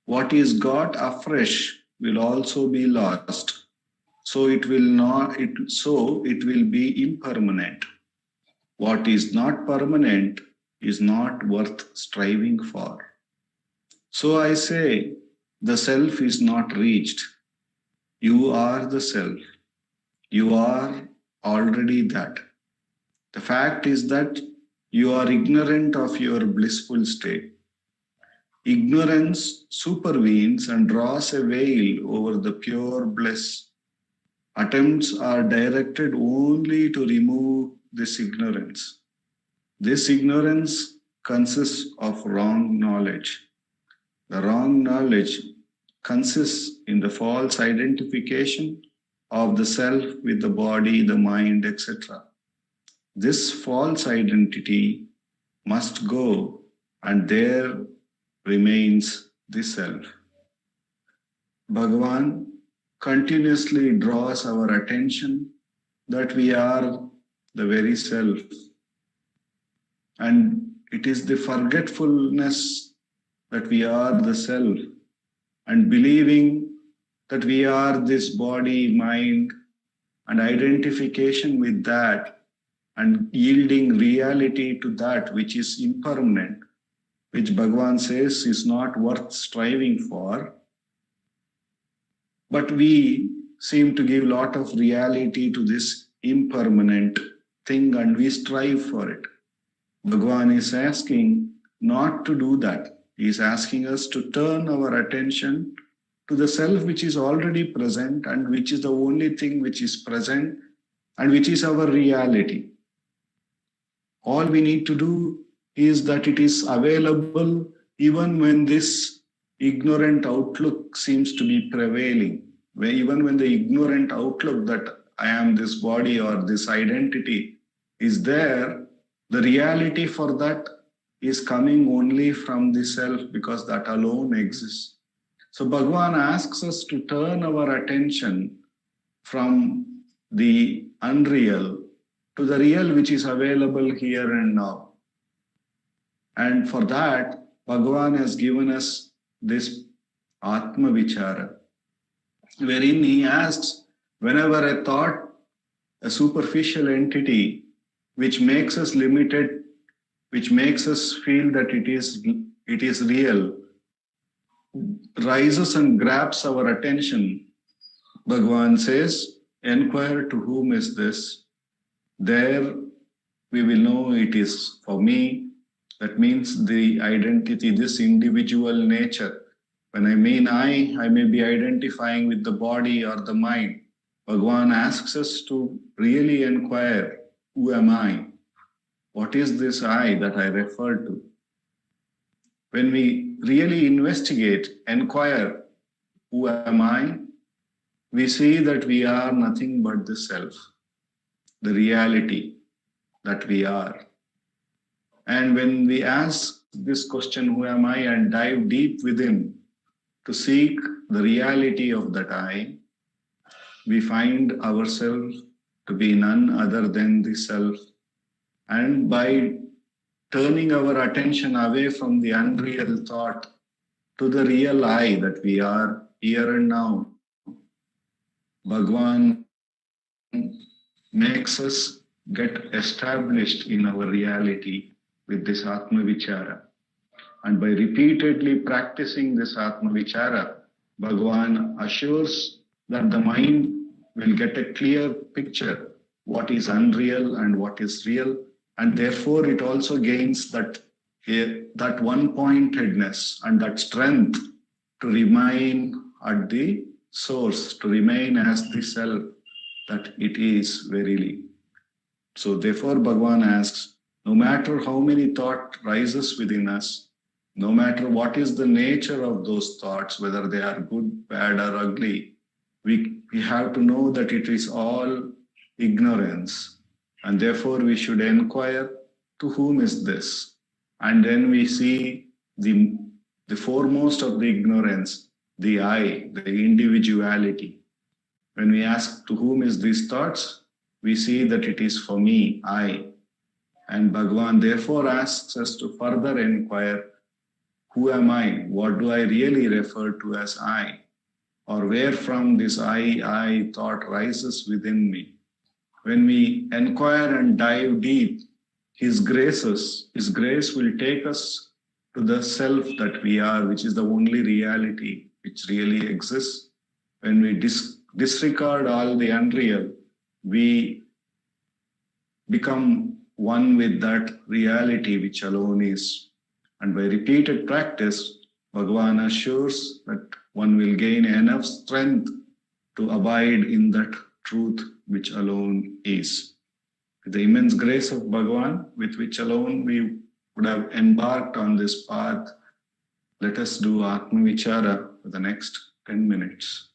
What is got afresh will also be lost, so it will be impermanent. What is not permanent is not worth striving for. So I say, the self is not reached. You are the self. You are already that. The fact is that you are ignorant of your blissful state. Ignorance supervenes and draws a veil over the pure bliss. Attempts are directed only to remove this ignorance. This ignorance consists of wrong knowledge. The wrong knowledge consists in the false identification of the self with the body, the mind, etc. This false identity must go, and there remains the self. Bhagavan continuously draws our attention that we are the very self. And it is the forgetfulness that we are the self and believing that we are this body, mind, and identification with that and yielding reality to that which is impermanent, which Bhagavan says is not worth striving for. But we seem to give a lot of reality to this impermanent thing and we strive for it. Bhagavan is asking not to do that. He is asking us to turn our attention to the self which is already present and which is the only thing which is present and which is our reality. All we need to do is that it is available even when this ignorant outlook seems to be prevailing. Even when the ignorant outlook that I am this body or this identity is there, the reality for that is coming only from the self because that alone exists. So Bhagavan asks us to turn our attention from the unreal to the real which is available here and now. And for that, Bhagavan has given us this Atma Vichara, wherein he asks, whenever a thought, a superficial entity which makes us limited, which makes us feel that it is real, rises and grabs our attention, Bhagavan says, inquire to whom is this. There we will know it is for me. That means the identity, this individual nature. When I mean I may be identifying with the body or the mind. Bhagavan asks us to really inquire, who am I? What is this I that I refer to? When we really investigate, inquire, who am I? We see that we are nothing but the self, the reality that we are. And when we ask this question, who am I, and dive deep within to seek the reality of that I, we find ourselves to be none other than the self. And by turning our attention away from the unreal thought to the real I that we are here and now, Bhagavan makes us get established in our reality with this Atma Vichara. And by repeatedly practicing this Atma Vichara, Bhagavan assures that the mind will get a clear picture what is unreal and what is real, and therefore it also gains that one-pointedness and that strength to remain at the source, to remain as the self that it is verily. So therefore Bhagavan asks, no matter how many thoughts rises within us, no matter what is the nature of those thoughts, whether they are good, bad, or ugly, we have to know that it is all ignorance. And therefore we should inquire, to whom is this? And then we see the foremost of the ignorance, the I, the individuality. When we ask, to whom is these thoughts? We see that it is for me, I. And Bhagavan therefore asks us to further inquire, who am I? What do I really refer to as I? Or where from this I thought rises within me? When we inquire and dive deep, His graces, His grace will take us to the self that we are, which is the only reality which really exists. When we disregard all the unreal, we become one with that reality which alone is. And by repeated practice, Bhagavan assures that one will gain enough strength to abide in that truth which alone is. With the immense grace of Bhagavan, with which alone we would have embarked on this path, let us do Atma Vichara for the next 10 minutes.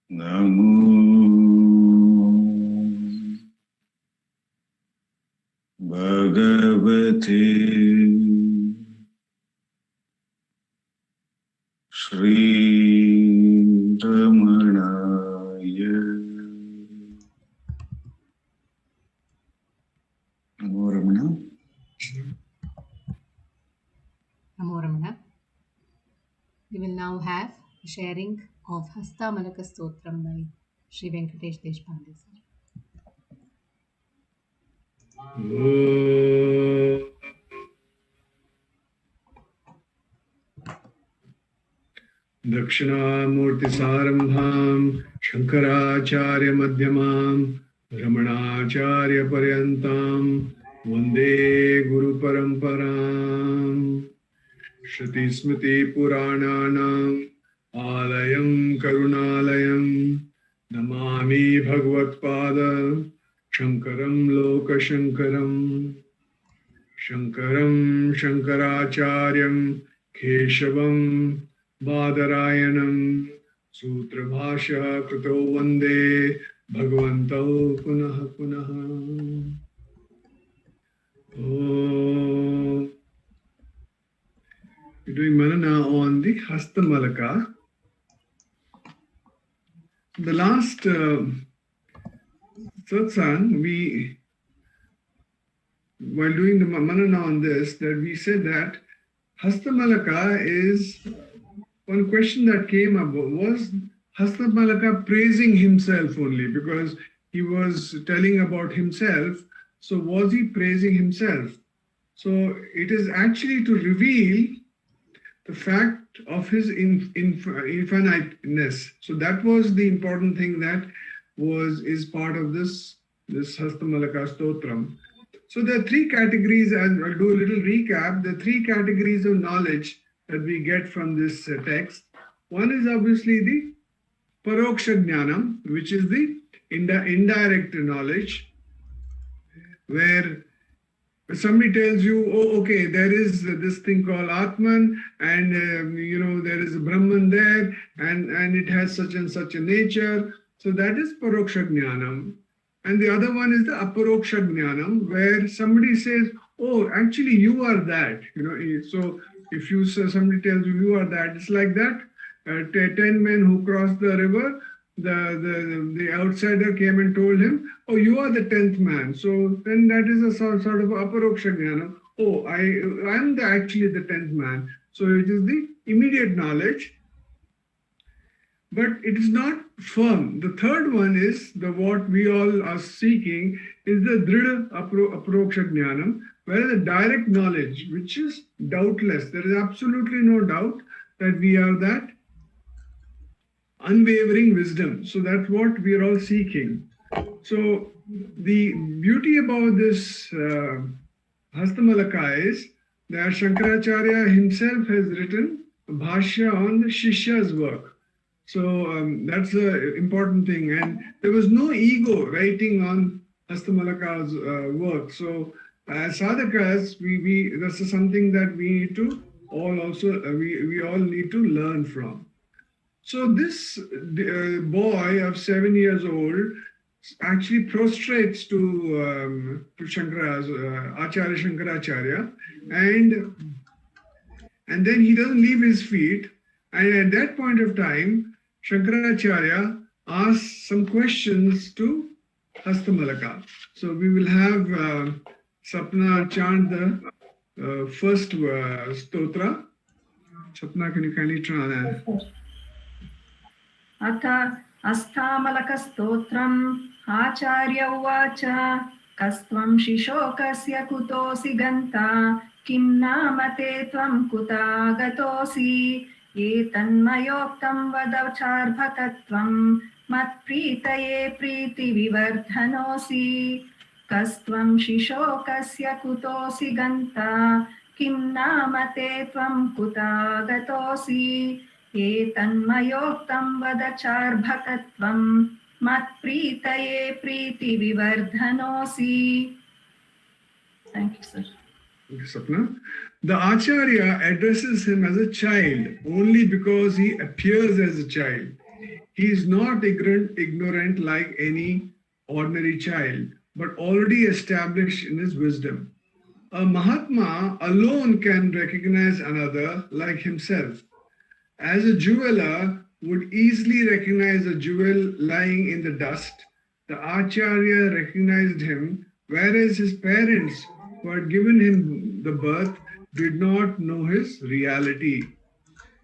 Namo Bhagavate Shri Ramanaya. Namo Ramana. Namo Ramana. We will now have a sharing of Hasta Malaka Stotram by Sri Venkatesh Deshpande sir. Dakshina Sarambham Shankaracharya Madhyamam Ramanacharya Paryantam Vande Guru Paramparam Shruti Smriti Purananam Alayam Karunalayam Namami Bhagavad Pada Shankaram Loka Shankaram Shankaram Shankaracharyam Keshavam Badarayanam Sutra Bhasha Krito Vande Bhagavanto Punaha Punaha. Oh. We're doing manana on the Hasta Malaka. The last satsang, while doing the manana on this, that we said that Hasta Malaka is, one question that came up was Hasta Malaka praising himself only, because he was telling about himself. So was he praising himself? So it is actually to reveal the fact of his infiniteness. So that was the important thing that is part of this Hasta Malaka Stotram. So there are three categories, and I'll do a little recap. The three categories of knowledge that we get from this text. One is obviously the Paroksha Jnanam, which is the indirect knowledge, where somebody tells you, oh, okay, there is this thing called Atman, and there is a Brahman there, and it has such and such a nature. So that is Paroksha Jnanam. And the other one is the Aparoksha Jnanam, where somebody says, oh, actually you are that. So if somebody tells you you are that, it's like that. 10 men who crossed the river, the outsider came and told him, oh, you are the 10th man. So then that is a sort of Aparoksha Jnanam. Oh, I am actually the 10th man. So it is the immediate knowledge, but it is not firm. The third one is what we all are seeking is the Drida Aparoksha Jnanam, where the direct knowledge, which is doubtless. There is absolutely no doubt that we are that unwavering wisdom. So that's what we are all seeking. So the beauty about this Hasta Malaka is that Shankaracharya himself has written a bhashya on the Shishya's work. So that's an important thing. And there was no ego writing on Hasta Malaka's work. So as sadhakas, this is something that we need to all need to learn from. So this boy of 7 years old actually prostrates to Acharya Shankaracharya, and then he doesn't leave his feet. And at that point of time, Shankaracharya asks some questions to Hasta Malaka. So we will have Sapna chant the first stotra. Sapna, can you kindly try that? Atha Astamalakas-stotram Acharya uvacha Kastvam shishokasya kutosi ganta Kim namate tvam kuta gatosi Etanmayoktam vadavcharbhatatvam Matpritaye priti vivardhanosi Kastvam shishokasya kutosi ganta Kim namate tvam kuta gatosi Etanmayoktam vadacarbhakatvam matpritaye priti vivardhanosi. Thank you, sir. Thank you, Sapna. The Acharya addresses him as a child only because he appears as a child. He is not ignorant like any ordinary child, but already established in his wisdom. A Mahatma alone can recognize another like himself. As a jeweler would easily recognize a jewel lying in the dust, the Acharya recognized him, whereas his parents, who had given him the birth, did not know his reality.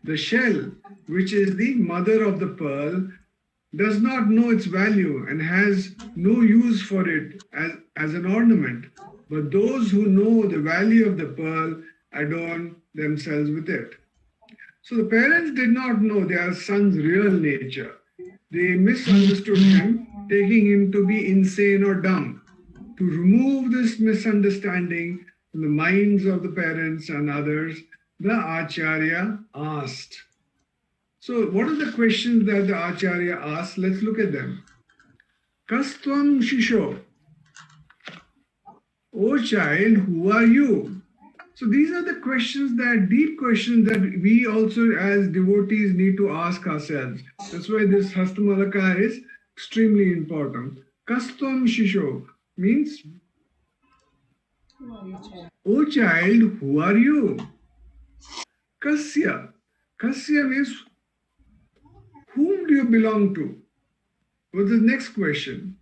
The shell, which is the mother of the pearl, does not know its value and has no use for it as an ornament. But those who know the value of the pearl adorn themselves with it. So the parents did not know their son's real nature. They misunderstood him, taking him to be insane or dumb. To remove this misunderstanding from the minds of the parents and others, the Acharya asked. So what are the questions that the Acharya asked? Let's look at them. Kastvam Shisho. O child, who are you? So these are the questions, that deep questions that we also as devotees need to ask ourselves. That's why this Hastamalaka is extremely important. Kastvam Shisho means, O child, who are you? Kasya. Kasya means, whom do you belong to? What's the next question?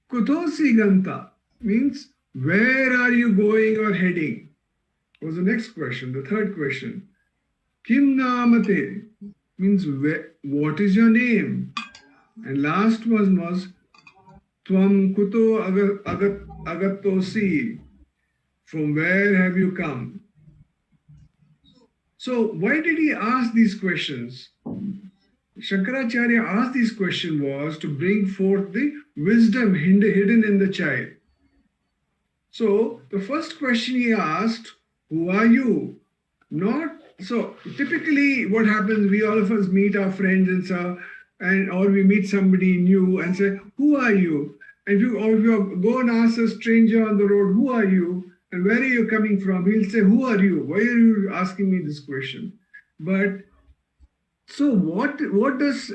Kutosi Ganta means, where are you going or heading? Was the next question, the third question. Kim Namate means, what is your name? And last one was Tvam Kuto Agatosi, from where have you come? So why did he ask these questions? Shankaracharya asked this question was to bring forth the wisdom hidden in the child. So the first question he asked, who are you? Not so typically what happens, we all of us meet our friends and so, or we meet somebody new and say, who are you? And if you go and ask a stranger on the road, who are you? And where are you coming from? He'll say, who are you? Why are you asking me this question? But so what does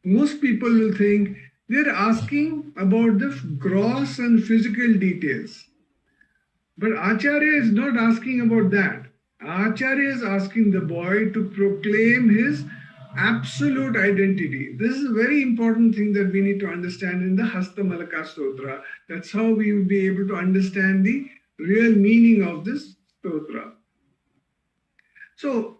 most people will think? They're asking about the gross and physical details. But Acharya is not asking about that. Acharya is asking the boy to proclaim his absolute identity. This is a very important thing that we need to understand in the Hastamalaka Stotra. That's how we will be able to understand the real meaning of this Stotra. So,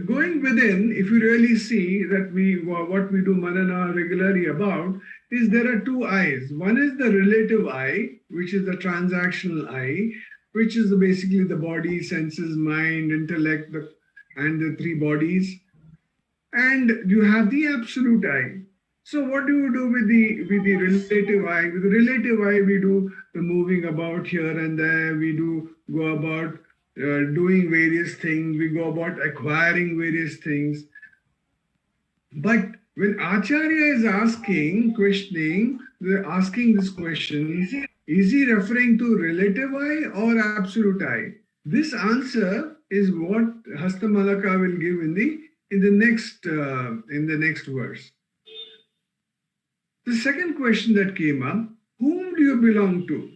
going within, if you really see that what we do Manana regularly about, is there are two eyes. One is the relative eye, which is the transactional eye, which is basically the body, senses, mind, intellect, and the three bodies. And you have the absolute eye. So what do you do with the relative eye? With the relative eye, we do the moving about here and there. We do go about doing various things. We go about acquiring various things. But when Acharya is asking this question, is he referring to relative eye or absolute eye? This answer is what Hastamalaka will give in the next verse. The second question that came up, whom do you belong to?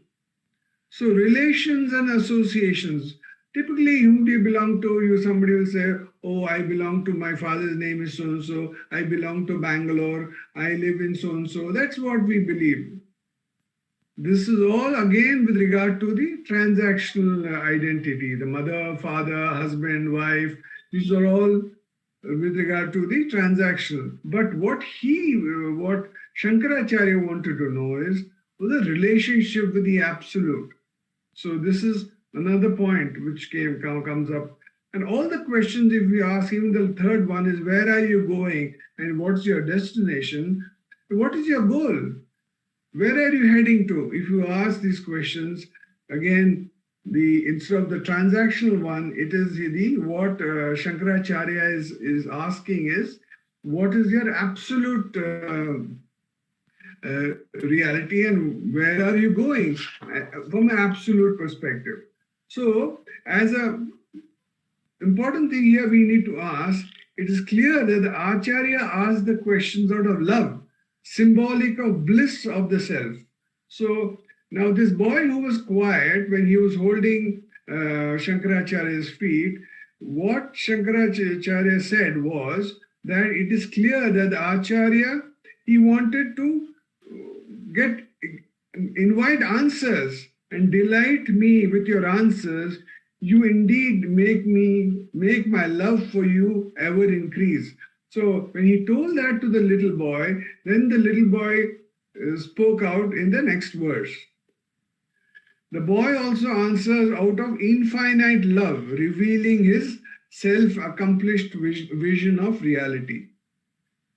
So relations and associations. Typically, whom do you belong to? Somebody will say, oh, I belong to, my father's name is so-and-so, I belong to Bangalore, I live in so-and-so. That's what we believe. This is all again with regard to the transactional identity, the mother, father, husband, wife. These are all with regard to the transactional. But what Shankaracharya wanted to know is the relationship with the absolute. So this is another point which comes up. And all the questions, if we ask, even the third one is, where are you going and what's your destination? What is your goal? Where are you heading to? If you ask these questions, again, instead of the transactional one, it is what Shankaracharya is asking is, what is your absolute reality and where are you going from an absolute perspective? So, as a important thing here we need to ask, it is clear that the Acharya asked the questions out of love, symbolic of bliss of the self. So now this boy who was quiet when he was holding Shankaracharya's feet, what Shankaracharya said was that it is clear that the Acharya, he wanted to invite answers and delight me with your answers. You indeed make my love for you ever increase. So when he told that to the little boy, then the little boy spoke out in the next verse. The boy also answers out of infinite love, revealing his self-accomplished vision of reality.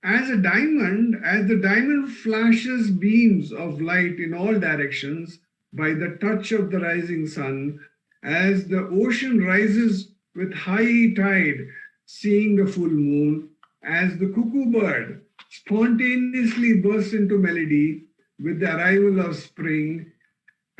As the diamond flashes beams of light in all directions by the touch of the rising sun, as the ocean rises with high tide, seeing the full moon, as the cuckoo bird spontaneously bursts into melody with the arrival of spring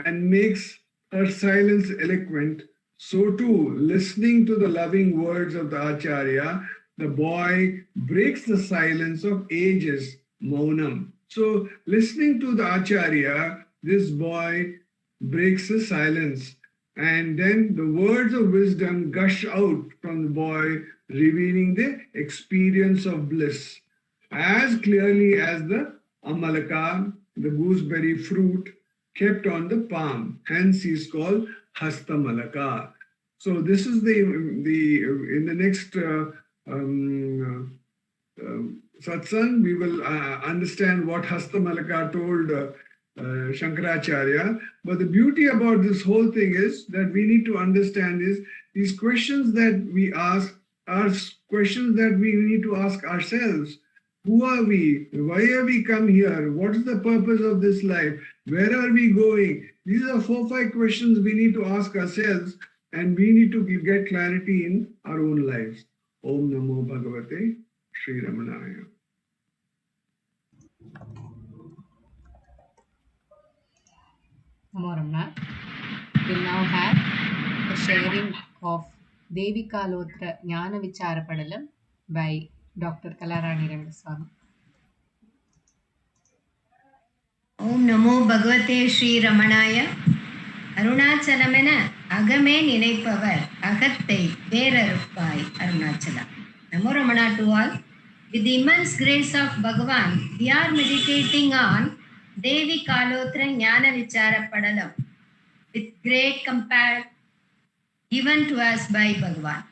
and makes her silence eloquent, so too, listening to the loving words of the Acharya, the boy breaks the silence of ages, maunam. So, listening to the Acharya, this boy breaks the silence, and then the words of wisdom gush out from the boy, revealing the experience of bliss as clearly as the amalaka, the gooseberry fruit, kept on the palm. Hence, he is called Hastamalaka. So, this is in the next satsang, we will understand what Hastamalaka told Shankaracharya. But the beauty about this whole thing is that we need to understand is these questions that we ask are questions that we need to ask ourselves. Who are we? Why have we come here? What is the purpose of this life? Where are we going? These are 4-5 questions we need to ask ourselves, and we need to get clarity in our own lives. Om Namo Bhagavate Sri Ramanaya. Namo Ramana. We'll now have a sharing of Devikalotra Jnana Vichara Padalam by Dr. Kalarani Rangaswamy. Om Namo Bhagavate Sri Ramanaya. Arunachalamena Agame Ninaipavar Agatte Veraruppai Arunachala. Namo Ramana to all. With the immense grace of Bhagavan, we are meditating on Devi Kalotra Jnana Vichara Padalam with great compare given to us by Bhagavan.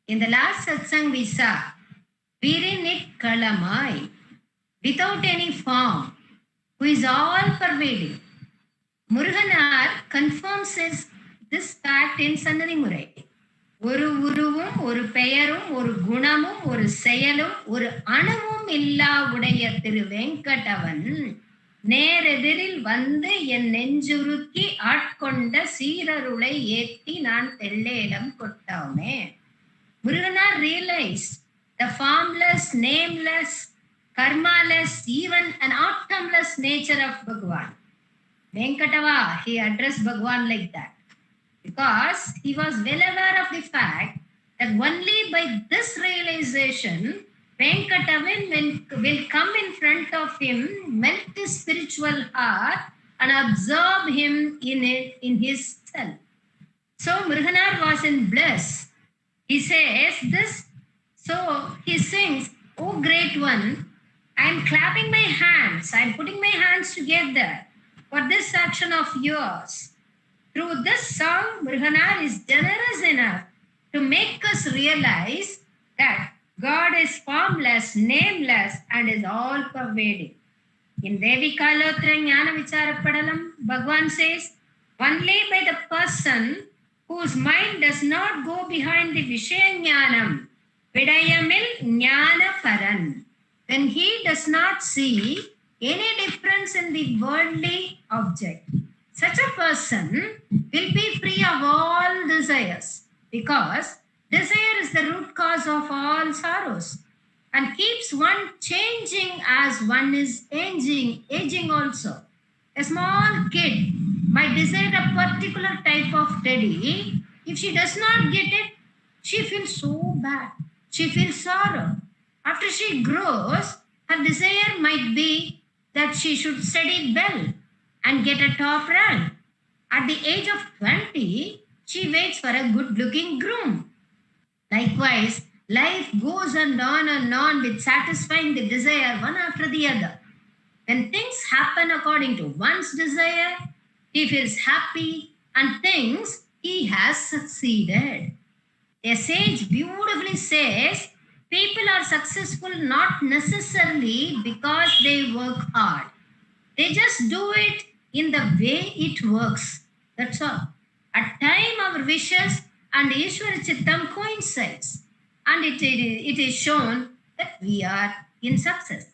In the last satsang we saw, Virinit Kalamai, without any form, who is all pervading. Muruganar confirms this fact in Sannadi Murai. ஒரு உருவும் ஒரு பெயரும் ஒரு குணமும் ஒரு செயலும் ஒரு அணுவும் இல்லா உடைய திரு வெங்கடவன் நேரெதிரில் வந்து என் நெஞ்சுருக்கி ஆட்கொண்ட சீரருளை ஏத்தி நான் தெள்ளேலம் கொட்டாமே. Muruganar realized the formless, nameless, karmaless, even an outcomeless nature of Bhagavan. Venkatava, he addressed Bhagavan like that, because he was well aware of the fact that only by this realization, Venkatavan will come in front of him, melt his spiritual heart, and absorb him in his self. So Muruganar was in bliss. He says this, so he sings, "Oh great one, I am clapping my hands, I am putting my hands together for this action of yours." Through this song, Muruganar is generous enough to make us realize that God is formless, nameless, and is all pervading. In Devi Kalotra Jnana Vichara Padalam, Bhagavan says, only by the person whose mind does not go behind the Vishaya Jnanam, Vidayamil Jnana Paran, when he does not see any difference in the worldly object, such a person will be free of all desires, because desire is the root cause of all sorrows and keeps one changing as one is aging also. A small kid might desire a particular type of teddy. If she does not get it, she feels so bad. she feels sorrow. After she grows, her desire might be that she should study well and get a top rank. At the age of 20, she waits for a good-looking groom. Likewise, life goes on with satisfying the desire one after the other. When things happen according to one's desire, he feels happy and thinks he has succeeded. A sage beautifully says, people are successful not necessarily because they work hard. They just do it in the way it works. That's all. At time our wishes and Ishwara Chittam coincides, and it is shown that we are in success.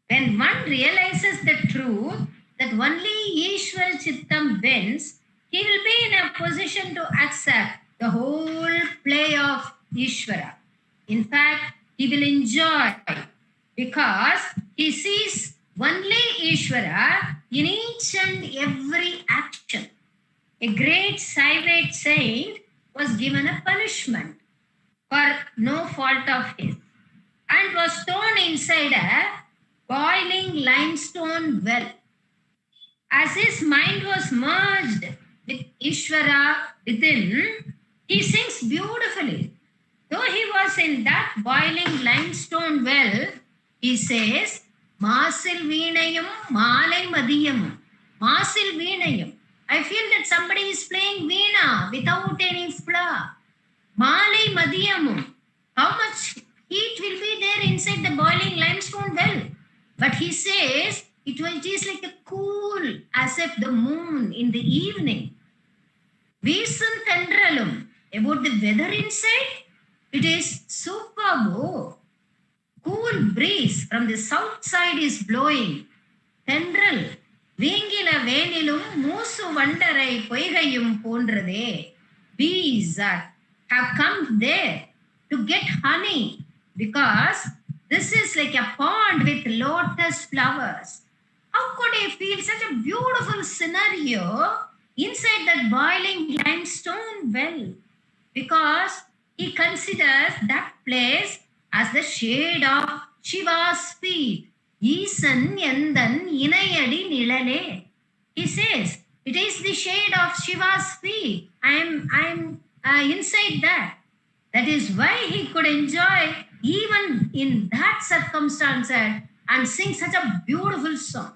When one realizes the truth that only Ishwara Chittam wins, he will be in a position to accept the whole play of Ishwara. In fact, he will enjoy because he sees only Ishwara in each and every action. A great Saivate saint was given a punishment for no fault of his and was thrown inside a boiling limestone well. As his mind was merged with Ishvara within, he sings beautifully. Though he was in that boiling limestone well, he says, Masil Veenayam, Malai Madiyam. Masil Veenayam. I feel that somebody is playing Veena without any flaw. Malai Madiyam. How much heat will be there inside the boiling limestone well? But he says, it is like a cool, as if the moon in the evening. Veesan Tendralum. About the weather inside, it is superb. Cool breeze from the south side is blowing. Tendral. Vengila venilum moosu vandarai poigayum pondrade. Bees have come there to get honey because this is like a pond with lotus flowers. How could he feel such a beautiful scenario inside that boiling limestone well? Because he considers that place as the shade of Shiva's feet. Isan Yandan Inayadi Nilale. He says, it is the shade of Shiva's feet. I am inside that. That is why he could enjoy even in that circumstance and sing such a beautiful song.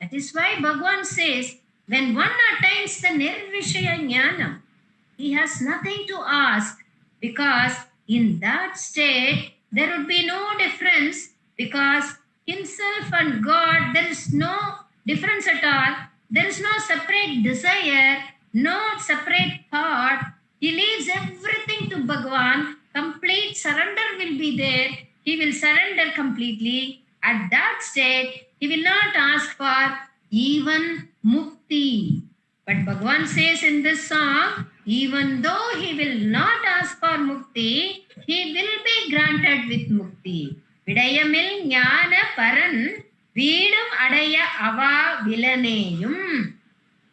That is why Bhagavan says, when one attains the Nirvishaya Jnanam, he has nothing to ask because in that state there would be no difference because himself and God, there is no difference at all. There is no separate desire, no separate thought. He leaves everything to Bhagavan. Complete surrender will be there. He will surrender completely. At that state, he will not ask for even mukti. But Bhagavan says in this song, even though he will not ask for mukti, he will be granted with mukti. Vidayamil jnana paran vidam adaya ava vilaneyum.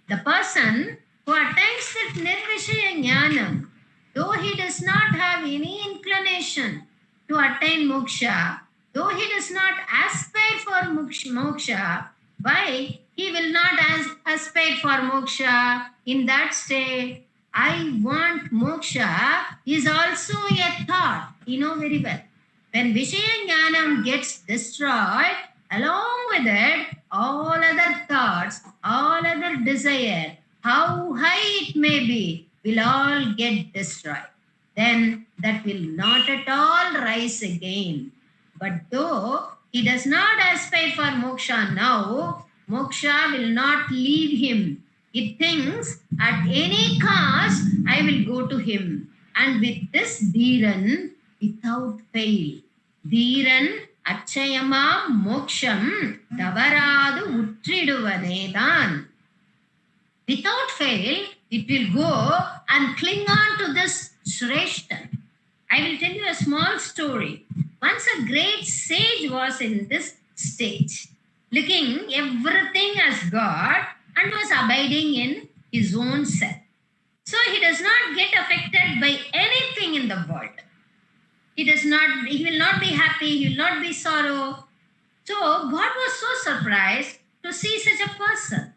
The person who attains that nirvishaya jnanam, though he does not have any inclination to attain moksha, though he does not aspire for moksha, why he will not aspire for moksha in that state? I want moksha is also a thought. You know very well. When Vishaya Jnanam gets destroyed, along with it, all other thoughts, all other desire, how high it may be, will all get destroyed. Then that will not at all rise again. But though he does not aspire for moksha now, moksha will not leave him. It thinks, at any cost, I will go to him. And with this Dhiran, without fail. Dhiran achayama moksham tavaradu utriduvanedan. Without fail, it will go and cling on to this Shreshtan. I will tell you a small story. Once a great sage was in this stage, looking everything as God and was abiding in his own self. So he does not get affected by anything in the world. He will not be happy, he will not be sorrow. So God was so surprised to see such a person.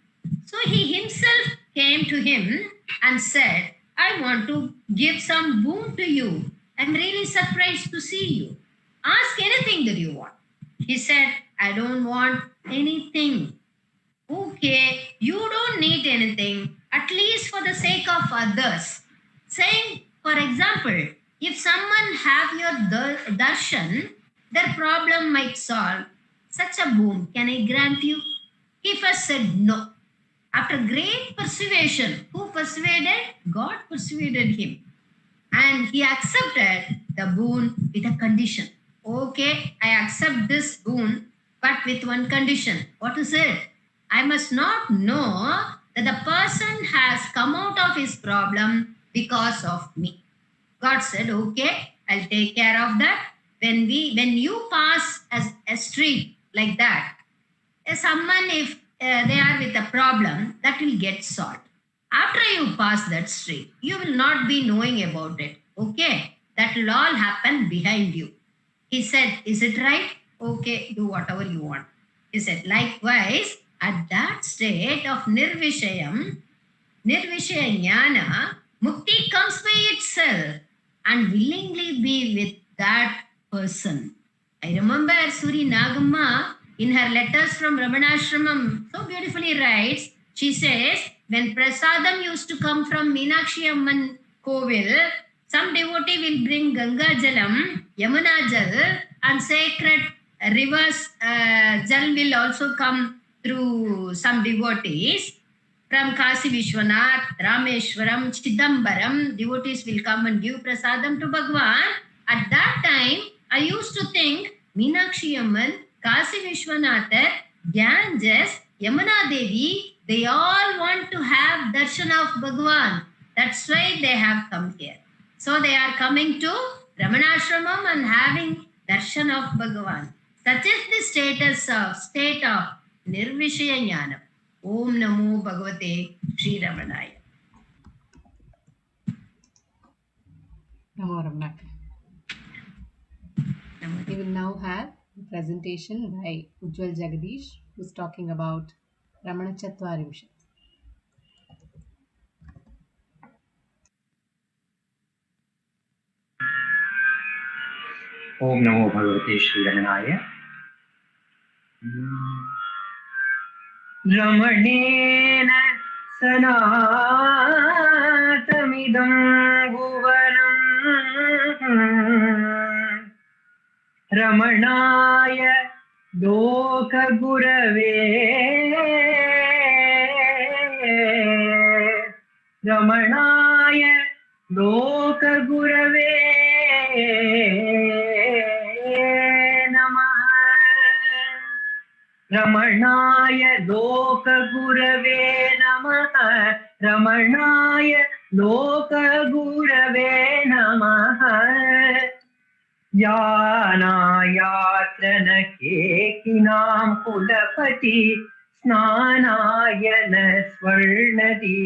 So he himself came to him and said, I want to give some boon to you. I'm really surprised to see you. Ask anything that you want. He said, I don't want anything. Okay, you don't need anything, at least for the sake of others. Saying, for example, if someone have your darshan, their problem might solve. Such a boon, can I grant you? He first said no. After great persuasion, who persuaded? God persuaded him. And he accepted the boon with a condition. Okay, I accept this boon, but with one condition. What is it? I must not know that the person has come out of his problem because of me. God said, okay, I'll take care of that. When you pass as a street like that, someone, if they are with a problem, that will get solved. After you pass that street, you will not be knowing about it. Okay, that will all happen behind you. He said, is it right? Okay, do whatever you want. He said, likewise, at that state of nirvishaya jnana, mukti comes by itself and willingly be with that person. I remember Suri Nagamma in her letters from Ramanashramam so beautifully writes, she says, when prasadam used to come from Meenakshi Amman Kovil, some devotee will bring Ganga Jalam, Yamuna Jal, and sacred rivers Jal will also come through some devotees. From Kasi Vishwanath, Rameshwaram, Chidambaram, devotees will come and give prasadam to Bhagwan. At that time, I used to think Meenakshi Amman, Kasi Vishwanath, Ganges, Yamuna Devi, they all want to have darshan of Bhagwan. That's why they have come here. So they are coming to Ramanashramam and having darshan of Bhagwan. Such is the state of Nirvishaya Jnanam. Om Namo Bhagavate Sri Ramanaya. Namo Ramana. We will now have a presentation by Ujjwal Jagadish, who is talking about Ramanacentre Bengaluru. Om Namo Bhagavate Sri Ramanaya. Ramanena sanatamidam bhuvanam Ramanaya doka gurave Ramanaya doka gurave Ramanaya Loka Gurave Namaha Ramanaya Loka Gurave Namaha Jana Yatrana Kekinam Kulapati Snanayana Swarnadi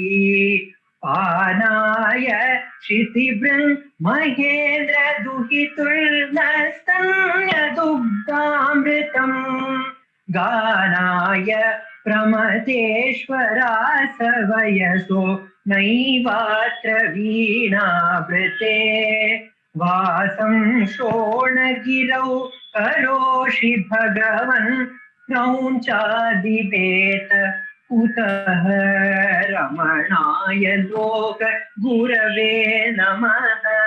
Panaya Shitibran Mahendra Duhiturnastanya Dugdamritam Ganaya Pramateshwara Savayaso Naivatra Veena Vrite Vasam Shonagirau Karoshi Bhagavan Naunchadibeta Utaha Ramanaya Loka Gurave Namaha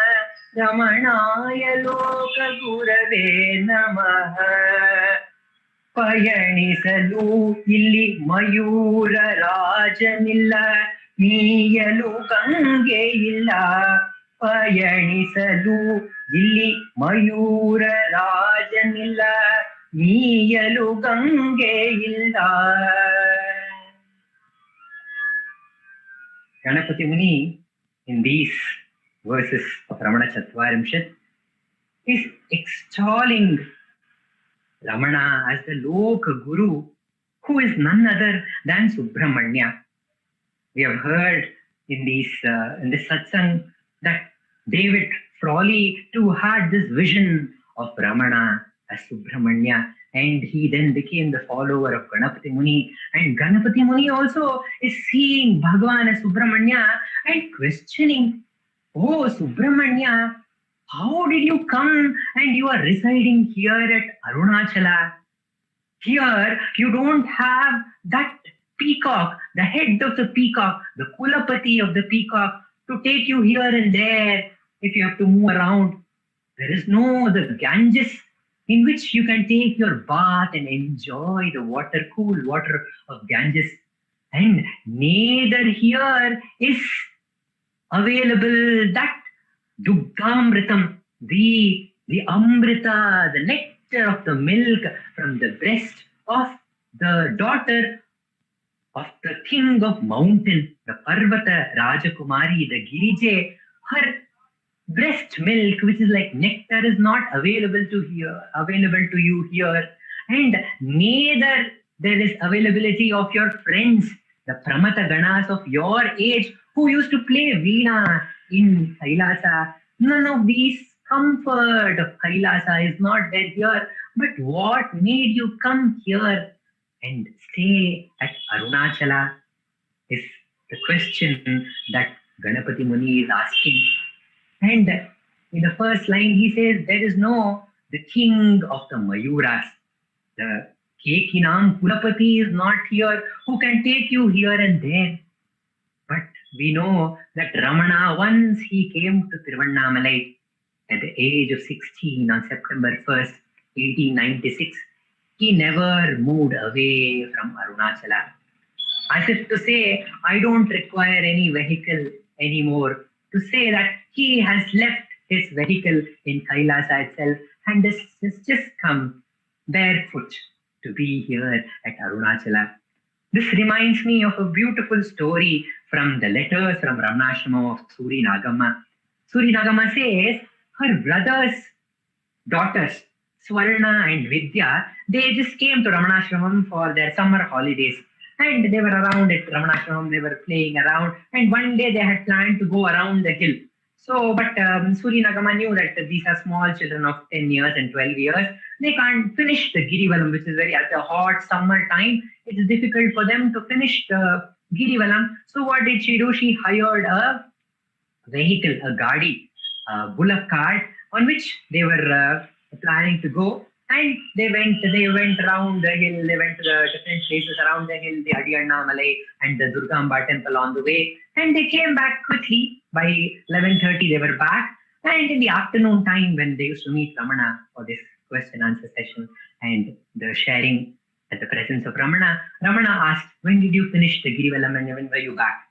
Ramanaya Loka Gurave Namaha ಪಯಣಿಸಲು ಇಲ್ಲಿ ಮಯೂರ ರಾಜನಿಲ್ಲ ಮೀಯಲು ಗಂಗೆ ಇಲ್ಲ ಪಯಣಿಸಲು ಇಲ್ಲಿ ಮಯೂರ ರಾಜನಿಲ್ಲ ಮೀಯಲು ಗಂಗೆ ಇಲ್ಲ Ganapati Muni in these verses of Ramanacentre is extolling Ramana as the Loka Guru, who is none other than Subramanya. We have heard in this Satsangh that David Frawley too had this vision of Ramana as Subramanya, and he then became the follower of Ganapati Muni. And Ganapati Muni also is seeing Bhagavan as Subramanya and questioning, "Oh, Subramanya, how did you come and you are residing here at Arunachala? Here, you don't have that peacock, the head of the peacock, the Kulapati of the peacock to take you here and there if you have to move around. There is no the Ganges in which you can take your bath and enjoy the water, cool water of Ganges. And neither here is available that Dugdamritam, the Amrita, the nectar of the milk from the breast of the daughter of the king of mountain, the Parvata Rajakumari, the Girije. Her breast milk, which is like nectar, is not available to you here, and neither there is availability of your friends, the Pramata Ganas of your age who used to play Veena in Kailasa. None of these comfort of Kailasa is not there here. But what made you come here and stay at Arunachala is the question that Ganapati Muni is asking. And in the first line, he says, there is no the king of the Mayuras. The Kekinam Kulapati is not here who can take you here and there. But we know that Ramana, once he came to Tiruvannamalai at the age of 16 on September 1st, 1896, he never moved away from Arunachala. As if to say, I don't require any vehicle anymore. To say that he has left his vehicle in Kailasa itself and has just come barefoot to be here at Arunachala. This reminds me of a beautiful story from the letters from Ramanashrama of Suri Nagamma. Suri Nagamma says her brother's daughters, Swarna and Vidya, they just came to Ramanashramam for their summer holidays. And they were around at Ramanashramam, they were playing around. And one day they had planned to go around the hill. So, but Suri Nagama knew that these are small children of 10 years and 12 years. They can't finish the Girivalam, which is very at the hot summer time. It is difficult for them to finish the Girivalam. So what did she do? She hired a vehicle, a gadi, a bullock cart, on which they were planning to go. And they went around the hill, they went to the different places around the hill, the Adiyanna Malay and the Durgamba temple on the way. And they came back quickly. By 11:30 they were back. And in the afternoon time when they used to meet Ramana for this question answer session and the sharing at the presence of Ramana, Ramana asked, when did you finish the Girivalam and when were you back?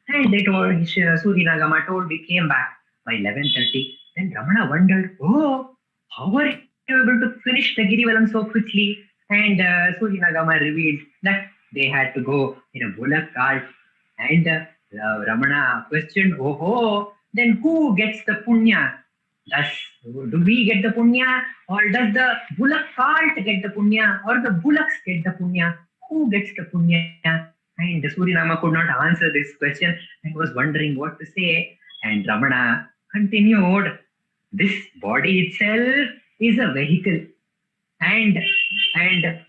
And they told, Suri Nagama told, we came back by 11:30. Then Ramana wondered, oh, how are you able to finish the Girivalam so quickly? And Suri Nagama revealed that they had to go in a bullock cart. And Ramana questioned, then who gets the punya? Do we get the punya, or does the bullock cart get the punya, or the bullocks get the punya? Who gets the punya? And Suri Nagama could not answer this question and was wondering what to say. And Ramana continued, this body itself is a vehicle, and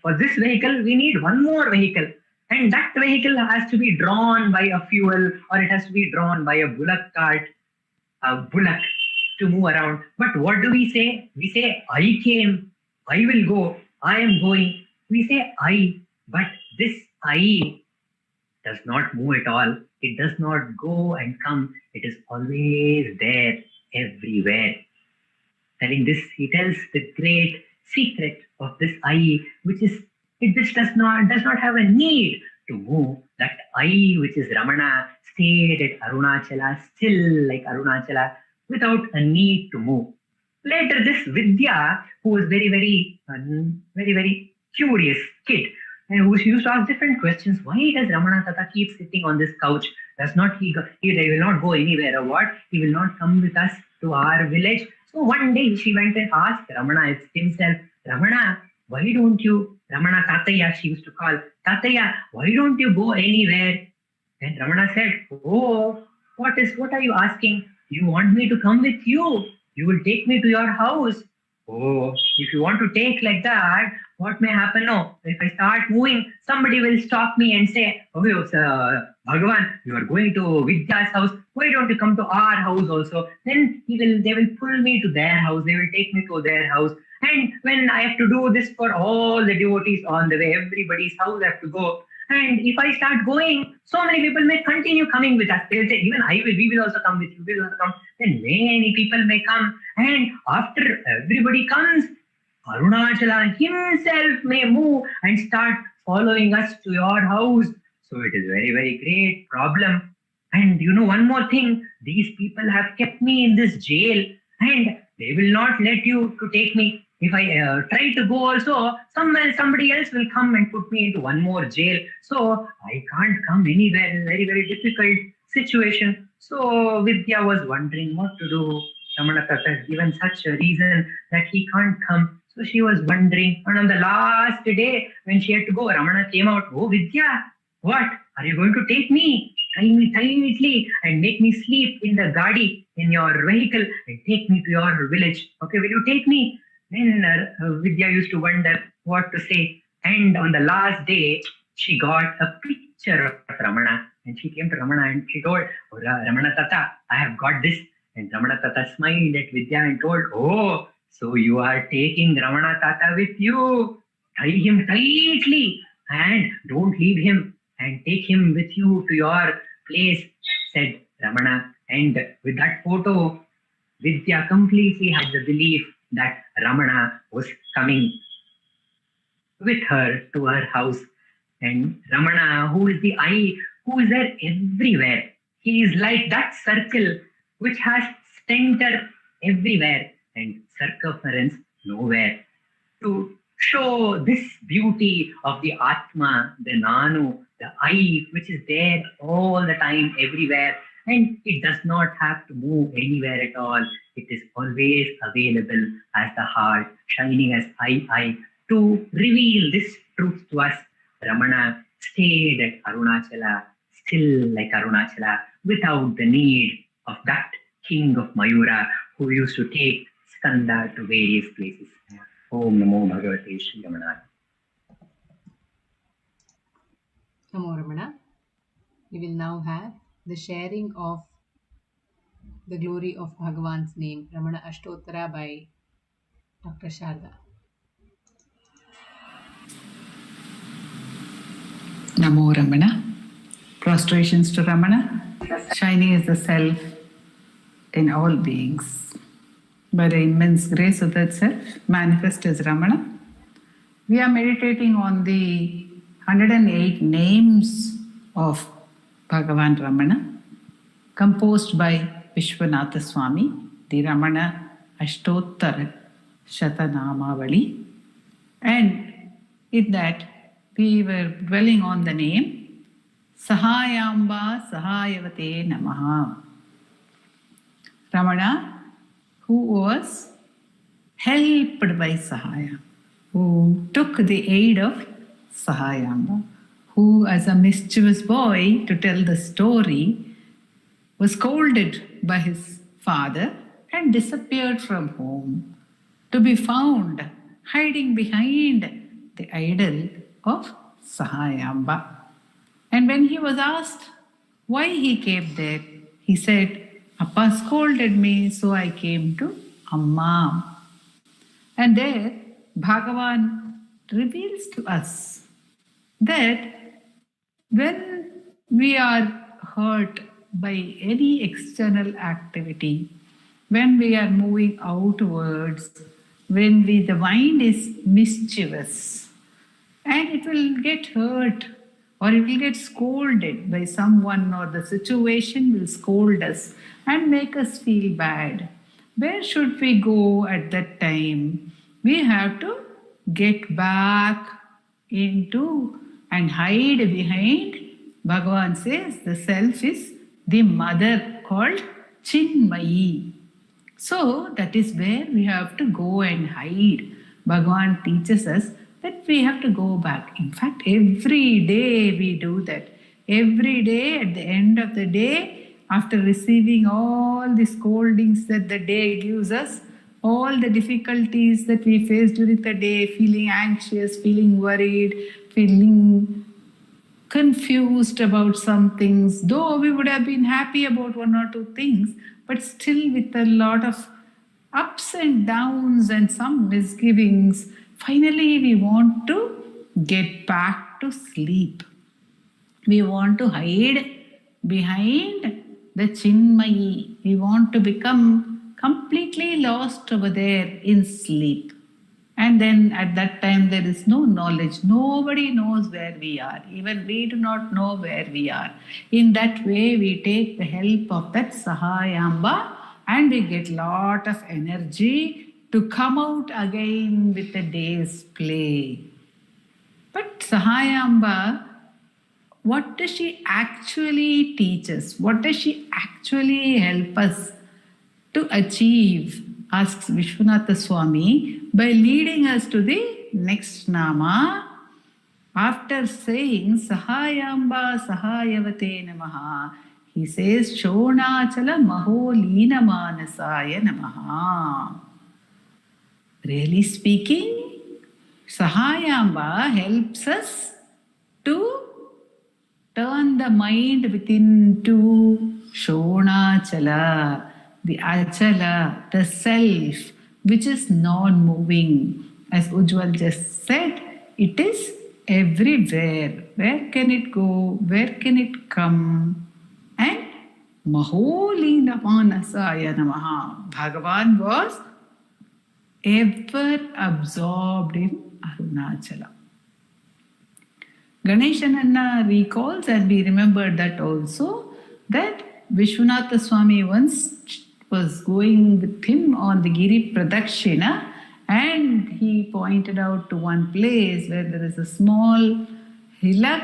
for this vehicle we need one more vehicle, and that vehicle has to be drawn by a fuel, or it has to be drawn by a bullock cart, a bullock to move around. But what do we say? We say, I came, I will go, I am going. We say I, but this I does not move at all. It does not go and come. It is always there, everywhere. Telling this, he tells the great secret of this I, which does not have a need to move. That I, which is Ramana, stayed at Arunachala, still like Arunachala, without a need to move. Later, this Vidya, who was very, very curious kid, and who used to ask different questions. Why does Ramana Tata keep sitting on this couch? Does not he will not go anywhere, or what? He will not come with us to our village. So one day she went and asked Ramana himself, Ramana, why don't you, Ramana Tataya she used to call, Tataya, why don't you go anywhere? Then Ramana said, oh, what are you asking? You want me to come with you? you will take me to your house. Oh, if you want to take like that, what may happen? No, if I start moving, somebody will stop me and say, okay, Bhagavan, you are going to Vidya's house. Why don't you come to our house also? Then they will pull me to their house. They will take me to their house. And when I have to do this for all the devotees on the way, everybody's house I have to go. And if I start going, so many people may continue coming with us. They'll say, even we will also come with you, we will also come. Then many people may come. And after everybody comes, Arunachala himself may move and start following us to your house. So it is very, very great problem. And you know one more thing, these people have kept me in this jail and they will not let you to take me. If I try to go also, somebody else will come and put me into one more jail. So I can't come anywhere. It's a very, very difficult situation. So Vidya was wondering what to do. Ramana Tata has given such a reason that he can't come. So she was wondering. And on the last day, when she had to go, Ramana came out. Oh, Vidya, what? Are you going to take me? Tie me neatly and make me sleep in the gadi, in your vehicle, and take me to your village. Okay, will you take me? Then Vidya used to wonder what to say. And on the last day, she got a picture of Ramana. And she came to Ramana and she told, oh, Ramana Tata, I have got this. And Ramana Tata smiled at Vidya and told, oh, so you are taking Ramana Tata with you. Tie him tightly and don't leave him. And take him with you to your place, said Ramana. And with that photo, Vidya completely had the belief that Ramana was coming with her to her house. And Ramana, who is the eye, who is there everywhere. He is like that circle which has center everywhere and circumference nowhere. To show this beauty of the Atma, the Nanu, the I, which is there all the time, everywhere, and it does not have to move anywhere at all. It is always available as the heart, shining as I, to reveal this truth to us. Ramana stayed at Arunachala, still like Arunachala, without the need of that king of Mayura who used to take Skanda to various places. Om Namo Bhagavate Sri Ramanaya. Namo Ramana. We will now have the sharing of the glory of Bhagavan's name, Ramana Ashtottara, by Dr. Sharda. Namo Ramana. Prostrations to Ramana. Shining is the self in all beings. By the immense grace of that self, manifest as Ramana. We are meditating on the 108 names of Bhagavan Ramana, composed by Vishwanatha Swami, the Ramana Ashtottara Shatanamavali. And in that, we were dwelling on the name Sahayamba Sahayavate Namaha. Ramana, who was helped by Sahaya, who took the aid of Sahayamba, who as a mischievous boy, to tell the story, was scolded by his father and disappeared from home, to be found hiding behind the idol of Sahayamba. And when he was asked why he came there, he said, Appa scolded me, so I came to Amma. And there, Bhagavan reveals to us that when we are hurt by any external activity, when we are moving outwards, when the mind is mischievous, and it will get hurt or it will get scolded by someone, or the situation will scold us and make us feel bad. Where should we go at that time? We have to get back into and hide behind. Bhagavan says the self is the mother called Chinmayi. So that is where we have to go and hide. Bhagavan teaches us that we have to go back. In fact, every day we do that. Every day, at the end of the day, after receiving all the scoldings that the day gives us, all the difficulties that we face during the day, feeling anxious, feeling worried, feeling confused about some things, though we would have been happy about one or two things, but still with a lot of ups and downs and some misgivings, finally we want to get back to sleep. We want to hide behind the Chinmayi. We want to become completely lost over there in sleep. And then at that time there is no knowledge. Nobody knows where we are. Even we do not know where we are. In that way we take the help of that Sahayamba and we get lot of energy to come out again with the day's play. But Sahayamba, what does she actually teach us? What does she actually help us to achieve? Asks Vishwanatha Swami by leading us to the next nama. After saying Sahayamba Sahayavate Namaha, he says Shonachala Maholina Manasaya Namaha. Really speaking, Sahayamba helps us to turn the mind within to Shonachala, the Achala, the self, which is non-moving. As Ujjwal just said, it is everywhere. Where can it go? Where can it come? And Maholina Manasaya Namaha. Bhagavan was ever absorbed in Arunachala. Ganeshananna recalls, and we remember that also, that Vishwanatha Swami once was going with him on the Giri Pradakshina, and he pointed out to one place where there is a small hillock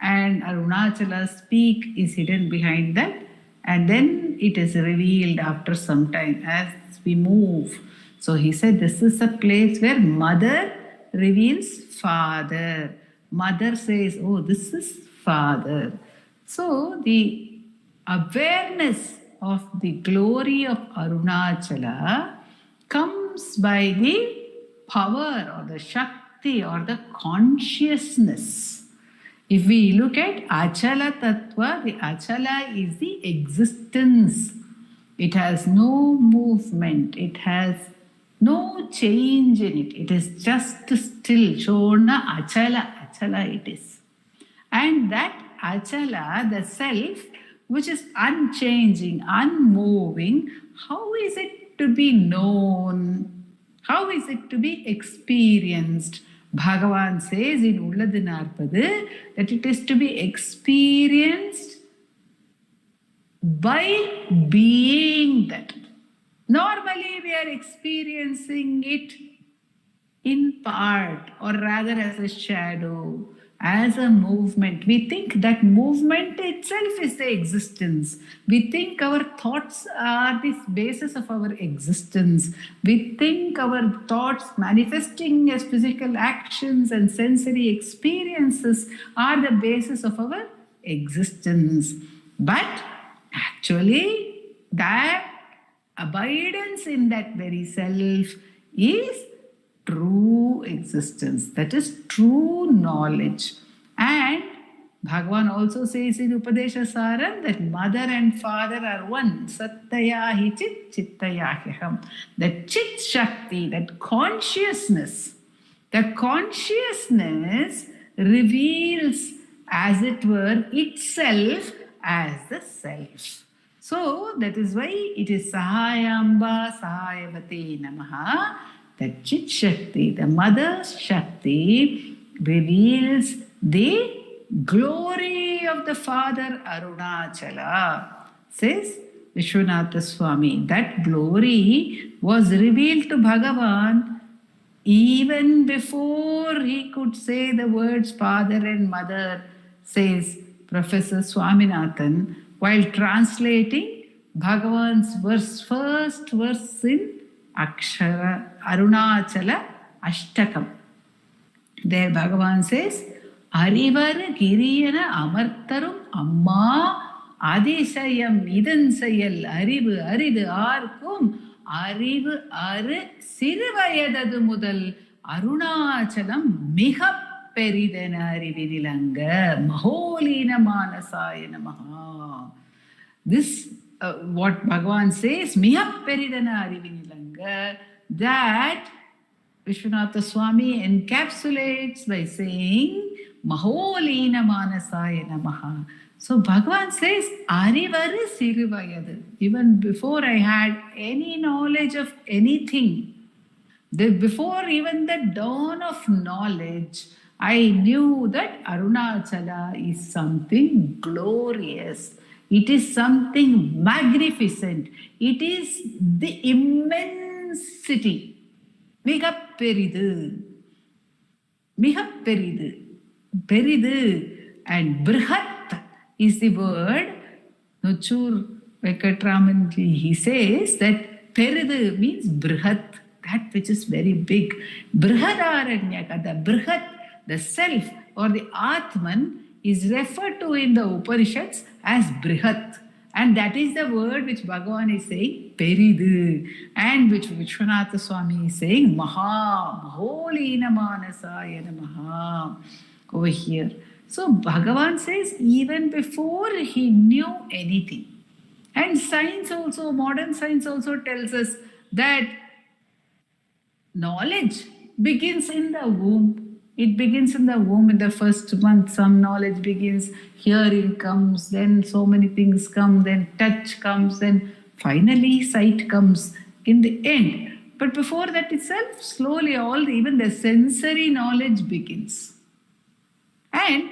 and Arunachala's peak is hidden behind that, and then it is revealed after some time as we move. So he said this is a place where mother reveals father. Mother says, oh, this is father. So the awareness of the glory of Arunachala comes by the power or the Shakti or the consciousness. If we look at Achala Tattva, the Achala is the existence. It has no movement. It has no change in it. It is just still. Shona Achala. Achala it is. And that Achala, the self, which is unchanging, unmoving, how is it to be known? How is it to be experienced? Bhagavan says in Ulladinarpadu that it is to be experienced by being that. Normally we are experiencing it in part, or rather as a shadow, as a movement. We think that movement itself is the existence. We think our thoughts are the basis of our existence. We think our thoughts manifesting as physical actions and sensory experiences are the basis of our existence. But actually, that abidance in that very self is true existence. That is true knowledge. And Bhagavan also says in Upadesha Saram that mother and father are one. Sattaya hi chit chittaya hyaham. The chit shakti, that consciousness reveals, as it were, itself as the self. So that is why it is Sahayamba Sahayavate Namaha. That Chit Shakti, the Mother's Shakti, reveals the glory of the Father Arunachala. Says Vishwanatha Swami, that glory was revealed to Bhagavan even before he could say the words Father and Mother, says Professor Swaminathan, while translating Bhagavan's first verse in Akshara Arunachala Ashtakam. There Bhagavan says, Arivar Giriyana Amartarum Amma அதிசயம் இதன் செயல் அறிவு அரிது ஆர்க்கும் அறிவு அரு சிறுவயதது முதல் அருணாச்சலம் மிக பெரிதென அறிவினிலங்க மகோலீன மானசாய நமஹா. This what Bhagavan says, miha peridana arivinilanga, that Vishwanatha Swami encapsulates by saying Maholina Manasaya Namaha. So Bhagavan says Arivaru Siruvayadu. Even before I had any knowledge of anything, before even the dawn of knowledge, I knew that Arunachala is something glorious. It is something magnificent. It is the immensity. Migaperidu. Migaperidu. Peridu. And Brihat is the word. Nuchur Venkatramanji, he says that Peridu means Brihat, that which is very big. Brihadaranyaka, the Brihat, the self or the Atman, is referred to in the Upanishads as Brihat. And that is the word which Bhagavan is saying, Peridu, and which Vishwanatha Swami is saying, Maha, Maholina Manasaya Namaha, over here. So Bhagavan says, even before he knew anything. And science also, modern science also tells us that knowledge begins in the womb. It begins in the womb in the first month. Some knowledge begins, hearing comes, then so many things come, then touch comes, then finally sight comes in the end. But before that itself, slowly even the sensory knowledge begins. And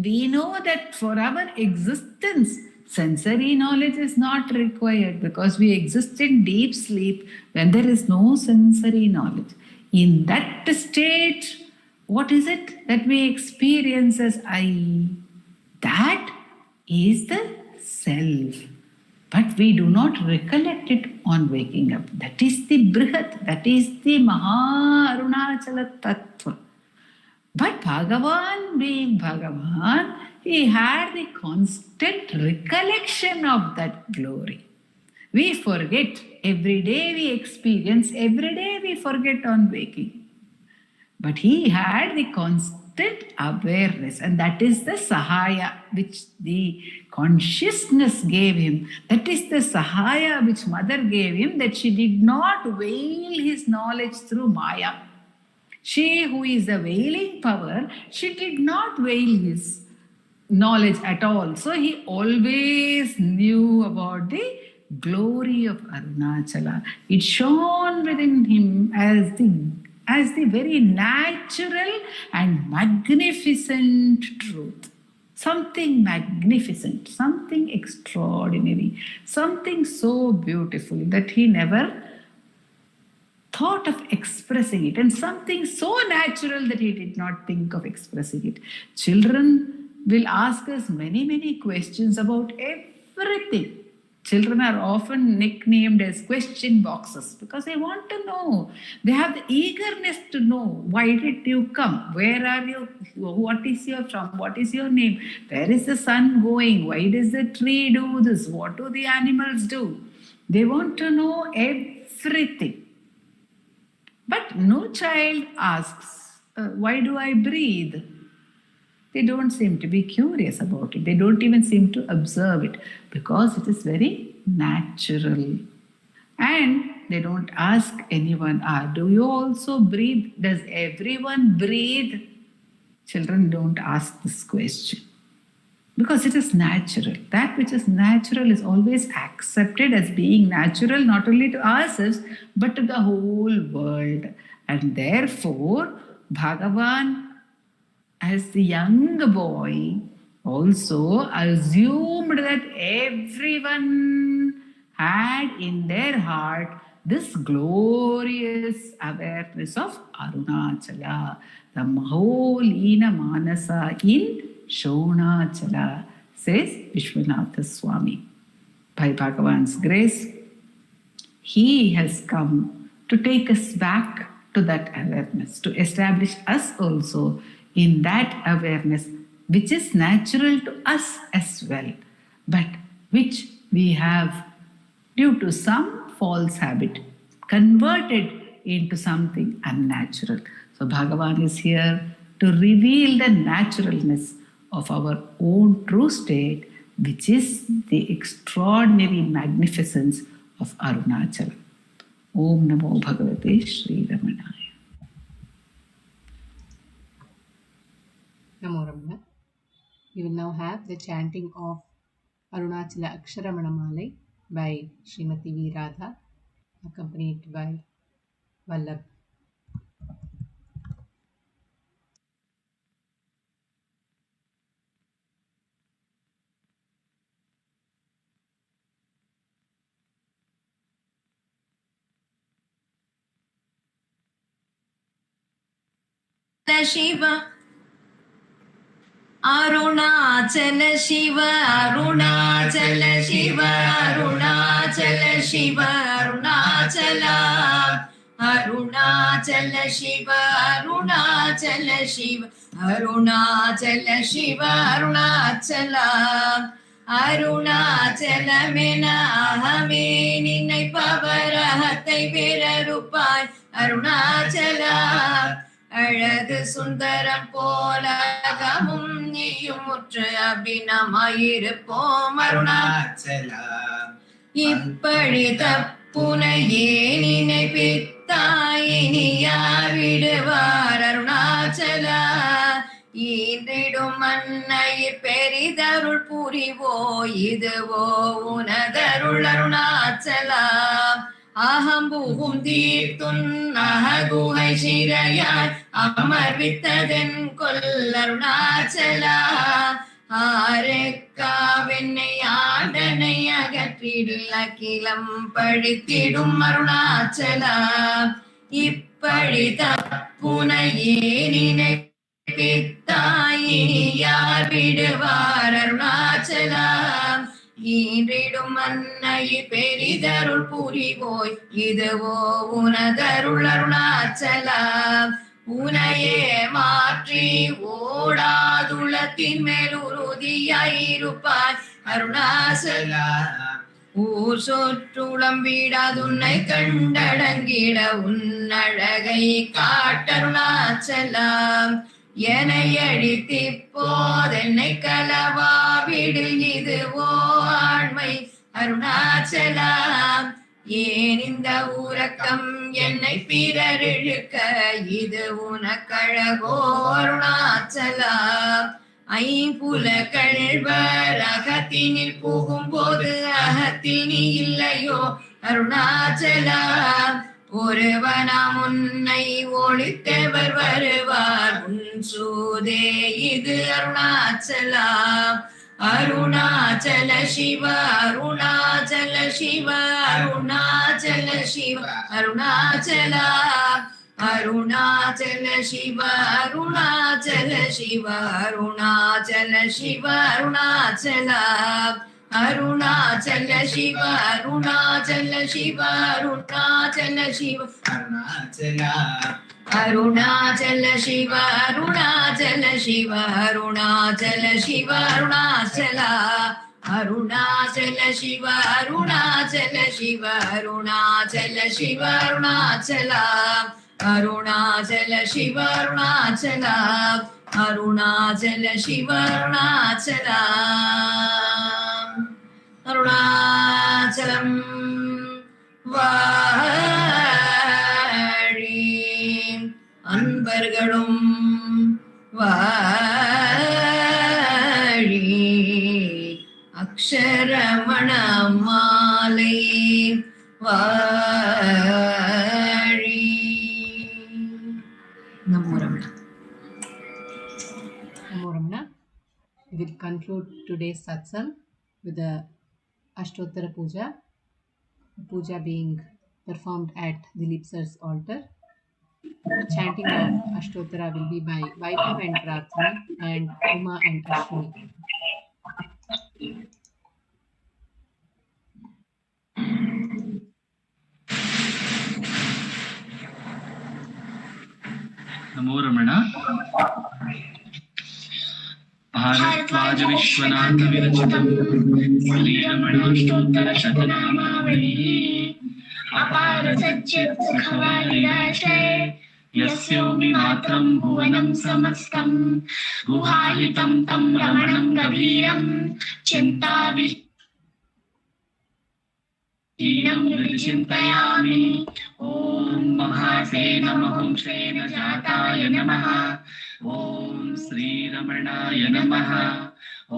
we know that for our existence, sensory knowledge is not required because we exist in deep sleep when there is no sensory knowledge. In that state, what is it that we experience as I? That is the self. But we do not recollect it on waking up. That is the Brihat, that is the Maha Arunachala Tattva. But Bhagavan, being Bhagavan, he had the constant recollection of that glory. We forget. Every day we experience, every day we forget on waking. But he had the constant awareness, and that is the Sahaya which the consciousness gave him. That is the Sahaya which Mother gave him, that she did not veil his knowledge through Maya. She who is the veiling power, she did not veil his knowledge at all. So he always knew about the glory of Arunachala. It shone within him as the very natural and magnificent truth. Something magnificent, something extraordinary, something so beautiful that he never thought of expressing it, and something so natural that he did not think of expressing it. Children will ask us many, many questions about everything. Children are often nicknamed as question boxes because they want to know. They have the eagerness to know. Why did you come? Where are you? What is your from? What is your name? Where is the sun going? Why does the tree do this? What do the animals do? They want to know everything. But no child asks, why do I breathe? They don't seem to be curious about it. They don't even seem to observe it because it is very natural. And they don't ask anyone, do you also breathe? Does everyone breathe? Children don't ask this question because it is natural. That which is natural is always accepted as being natural, not only to ourselves, but to the whole world. And therefore, Bhagavan, as the young boy, also assumed that everyone had in their heart this glorious awareness of Arunachala, the Maholina Manasa in Shonachala, says Vishwanatha Swami. By Bhagavan's grace, he has come to take us back to that awareness, to establish us also in that awareness, which is natural to us as well. but which we have, due to some false habit, converted into something unnatural. So Bhagavan is here to reveal the naturalness of our own true state, which is the extraordinary magnificence of Arunachala. Om Namo Bhagavate Sri Ramanaya. Namo Ramana. We will now have the chanting of Arunachala Aksharamanamale by Srimati V. Radha, accompanied by Vallabh. Shiva Arunachala Shiva Arunachala Shiva Arunachala Shiva Arunachala Arunachala Shiva Arunachala Shiva Arunachala Shiva Arunachala Arunachalamena ahame ninai pavarahatai verarupai Arunachala அழகு சுந்தரம் போலகமும் நீயும் முற்று அபிநமாயிருப்போம் அருணாச்சலா இப்படி தப்புனையே நினைப்பித்தாயினி யார் விடுவார் அருணாச்சலா ஈன்றிடும் மன்னையிற் பெரிதருள் புரிவோ இதுவோ உனதருள் அருணாச்சலா அகம்பூகும் தீர்த்துன் அககுகை சிறையாய் அமர்வித்ததென் கொல்லருணாச்சலா ஆரெக்காவென்னை ஆண்டனை அகற்றிடுல் அகிலம் பழித்திடும் அருணாச்சலா இப்படி தப்புனையே நினைப்பித்தாயினி யார் விடுவார் அருணாச்சலா ஈன்றிடும் மன்னையிற் பெரிதருள் புரிவோய் இதுவோ உனதருள் அருணாச்சலா உனையே மாற்றி ஓடாதுளத்தின் மேல் உறுதியாயிருப்பாய் அருணாச்சலா ஊர் சொற்றுளம் விடாதுன்னை கண்டடங்கிட உன்னழகை காட்டருணாச்சலா என்னை அழித்திப்போதென்னை களவாவிடில் இதுவோ ஆண்மை அருணாச்சலா ஏன் இந்த ஊரக்கம் என்னை பிறர் இழுக்க இது உனக்கழகோ அருணாச்சலா ஐம்புல கழ்வர் அகத்தினில் புகும்போது அகத்தில் நீ இல்லையோ அருணாச்சலா ஒருவனாம் உன்னை ஒழித்தவர் வருவார் உன் சூதே இது அருணாச்சலா அருணாச்சல சிவ அருணாச்சல சிவ அருணாச்சல சிவ அருணாச்சலா அருணாச்சல சிவ அருணாச்சல சிவ அருணாச்சல சிவ அருணாச்சலா அருணாச்சல சிவ அருணாச்சல சிவ அருணாச்சல சிவ அருணாச்சலா அருணாச்சல சிவ அருணாச்சல சிவ அருணாச்சல சிவ அருணாச்சலா அருணாச்சல சிவ அருணாச்சல சிவ அருணாச்சல சிவ அருணாச்சலா அருணாச்சல சிவ அருணாச்சலா அருணாச்சல சிவ அருணாச்சலா அருணாச்சலம் வாழி அன்பர்களும் வாழி அக்ஷரமண மாலை வாழி நமோ Ramana. Namo Ramana. We will conclude today's satsang with the Ashtottara Puja. The puja being performed at Dilip Sir's altar. The chanting of Ashtottara will be by Vaibhav and Prathna and Uma and Ashwini. Namo Ramana. Bhardwaj Vishwanath विरचितम् श्रीरमणाष्टोत्तरशतनामावलिः अपार सच्चित् सुखवारिराश्रये यस्योऽपि मात्रं भुवनं समस्तं गुहाहितं तं रमणं गभीरं चिन्ताविहीनं हृदि चिन्तयामि। ॐ महासेन महंसेन जाताय नमः। ॐ श्रीरमणाय नमः। ॐ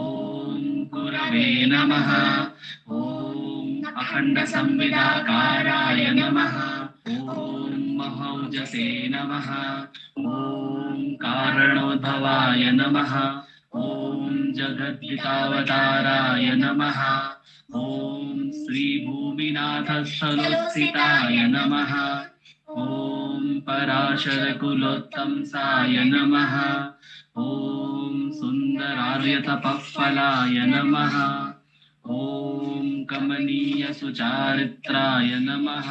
गुरवे नमः। ॐ अखण्डसंविदाकाराय नमः। ॐ महौजसे नमः। ॐ कारणोद्भवाय नमः। ॐ जगद्वितावताराय नमः। ॐ श्रीभूमिनाथस्थलोत्थिताय नमः। ॐ पराशरकुलोत्तंसाय नमः। ॐ सुन्दरार्यतपःफलाय नमः। ॐ कमनीयसुचारित्राय नमः।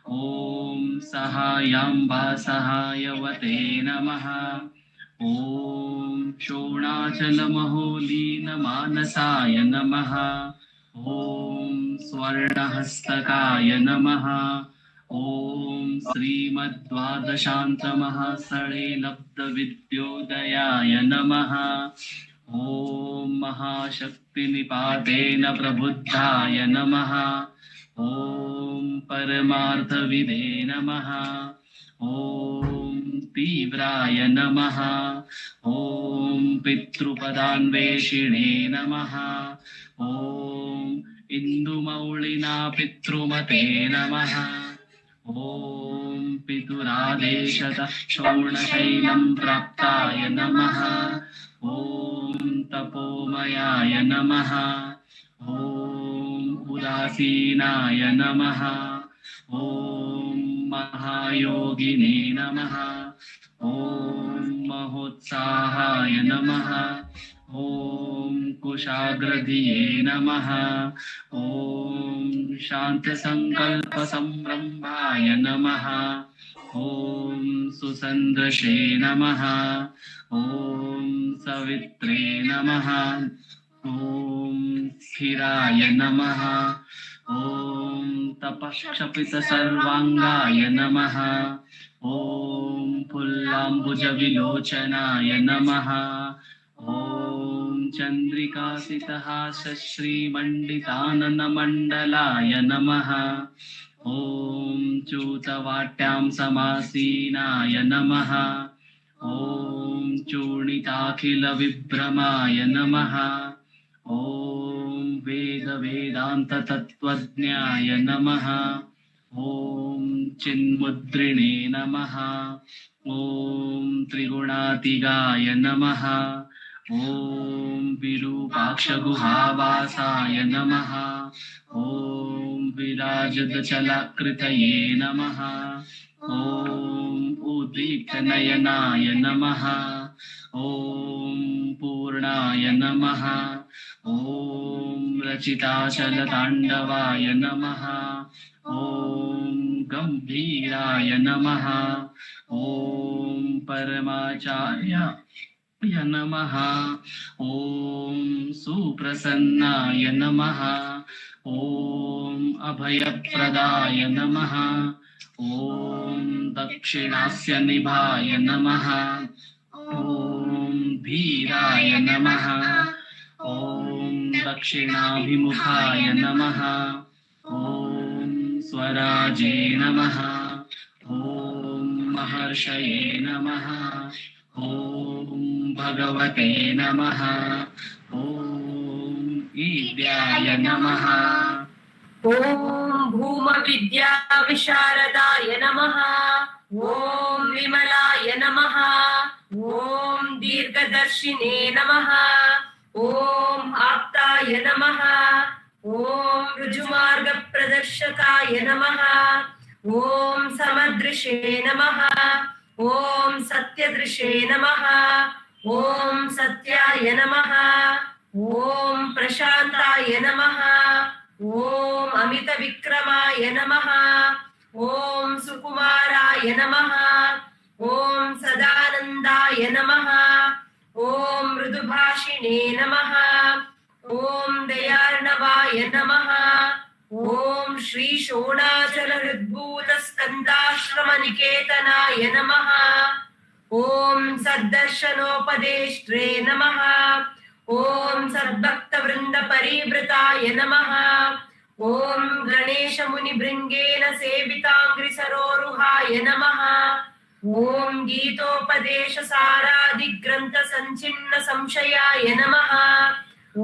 ॐ सहायाम्बा सहायवते नमः। ॐ शोणाचलमहोलीनमानसाय नमः। ॐ स्वर्णहस्तकाय नमः। ॐ श्रीमद्द्वादशान्तमहासळे लब्धविद्योदयाय नमः। ॐ महाशक्तिनिपातेन प्रबुद्धाय नमः। ॐ परमार्थविदे नमः। ॐ तीव्राय नमः। ॐ पितृपदान्वेषिणे नमः। ॐ इन्दुमौळिना पितृमते नमः। ॐ पितुरादेशतः शोणशैलं प्राप्ताय नमः। ॐ तपोमयाय नमः। ॐ उदासीनाय नमः। ॐ महायोगिने नमः। ॐ महोत्साहाय नमः। ॐ कुशाग्रधिये नमः। ॐ शान्तसङ्कल्पसम्रम्भाय नमः। ॐ सुसन्दृशे नमः। ॐ सवित्रे नमः। ॐ स्थिराय नमः। ॐ तपःक्षपितसर्वाङ्गाय नमः। ॐ पुल्लाम्बुजविलोचनाय नमः। ॐ चन्द्रिकासितहासश्रीमण्डिताननमण्डलाय नमः। ॐ चूतवाट्यां समासीनाय नमः। ॐ चूर्णिताखिलविभ्रमाय नमः। ॐ वेदवेदान्ततत्त्वज्ञाय नमः। ॐ चिन्मुद्रिणे नमः। ॐ त्रिगुणातिगाय नमः। ॐ विरूपाक्षगुहावासाय नमः। ॐ विराजदचलाकृतये नमः। ॐ उद्दीप्तनयनाय नमः। ॐ पूर्णाय नमः। ॐ रचिताचलताण्डवाय नमः। ॐ गम्भीराय नमः। ॐ परमाचार्याय नमः। ॐ सुप्रसन्नाय नमः। ॐ अभयप्रदाय नमः। ॐ दक्षिणास्य निभाय नमः। ॐ धीराय नमः। ॐ दक्षिणाभिमुखाय नमः। ॐ स्वराजे नमः। ॐ महर्षये नमः। ॐ भगवते नमः। ॐ ईद्याय नमः। ॐ भूमविद्या विशारदाय नमः। ॐ विमलाय नमः। ॐ दीर्घदर्शिने नमः। ॐ आप्ताय नमः। ॐ ऋजुमार्गप्रदर्शकाय नमः। ॐ समदृशे नमः। ॐ सत्यदृशे नमः। ॐ सत्याय नमः। ॐ प्रशान्ताय नमः। ॐ अमितविक्रमाय नमः। ॐ सुकुमाराय नमः। ॐ सदानन्दाय नमः। ॐ मृदुभाषिणे नमः। ॐ दयार्णवाय नमः। ॐ श्री शोणाचल हृद्भूत स्कन्दाश्रमनिकेतनाय नमः। ॐ सद्दर्शनोपदेष्ट्रे नमः। ॐ सद्भक्तवृन्द परिवृताय नमः। ॐ गणेशमुनिभृङ्गेन सेविताङ्घ्रिसरोरुहाय नमः। ॐ गीतोपदेशसारादिग्रन्थसञ्चिन्न संशयाय नमः। ॐ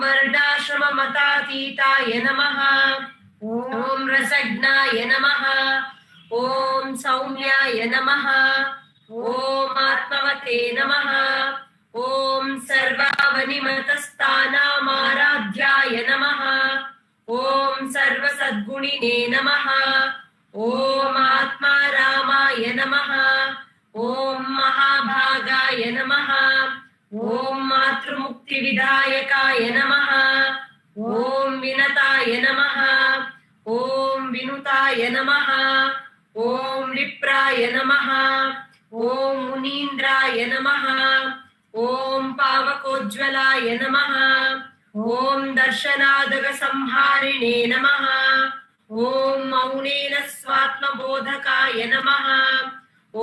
वर्णाश्रममतातीताय नमः। ॐ रसज्ञाय नमः। ॐ सौम्याय नमः। ॐ आत्मवते नमः। ॐ सर्वावनिमतस्थानामाराध्याय नमः। ॐ सर्वसद्गुणिने नमः। ॐ आत्मारामाय नमः। ॐ महाभागाय नमः। ॐ मातृमुक्तिविधायकाय नमः। ॐ विनताय नमः। ॐ विनुताय नमः। ॐ विप्राय नमः। ॐ मुनीन्द्राय नमः। ॐ पावकोज्ज्वलाय नमः। ॐ दर्शनादगसंहारिणे नमः। ॐ मौनेन स्वात्मबोधकाय नमः। ॐ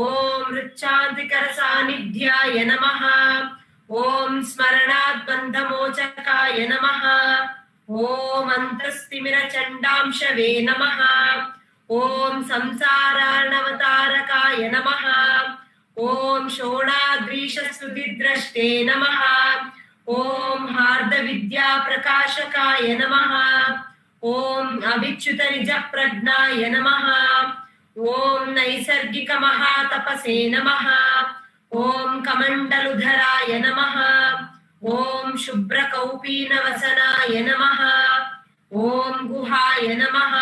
मृच्छान्तिकरसान्निध्याय नमः। ॐ स्मरणात् बन्धमोचकाय नमः। ॐ अन्तस्तिमिरचण्डांशवे नमः। ॐ संसारार्णवतारकाय नमः। ॐ शोणाद्रीशस्तुतिद्रष्टे नमः। ॐ हार्दविद्याप्रकाशकाय नमः। ॐ अविच्युतनिजप्रज्ञाय नमः। ॐ नैसर्गिकमहातपसे नमः। ॐ कमण्डलुधराय नमः। ॐ शुभ्रकौपीनवसनाय नमः। ॐ गुहाय नमः।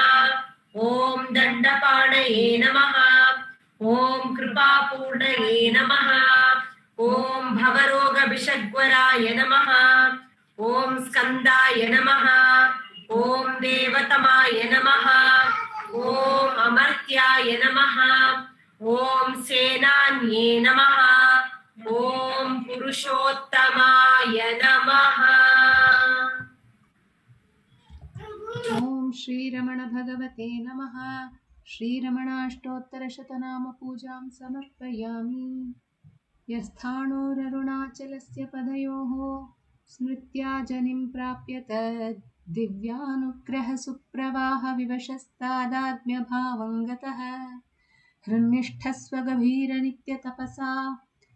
ॐ दण्डपाणये नमः। ॐ कृपापूर्णये नमः। ॐ भवरोगविषग्वराय नमः। ॐ स्कन्दाय नमः। ॐ देवतमाय नमः। ॐ अमर्त्याय नमः। ॐ सेनान्ये नमः। ॐ पुरुषोत्तमाय नमः। ॐ श्रीरमण भगवते नमः। श्रीरमणाष्टोत्तरशतनाम पूजां समर्पयामि। यस्थाणोररुणाचलस्य पदयोः स्मृत्या जनिं प्राप्य तद् दिव्यानुग्रहसुप्रवाहविवशस्तादात्म्यभावं गतः हृन्निष्ठस्वगभीरनित्यतपसा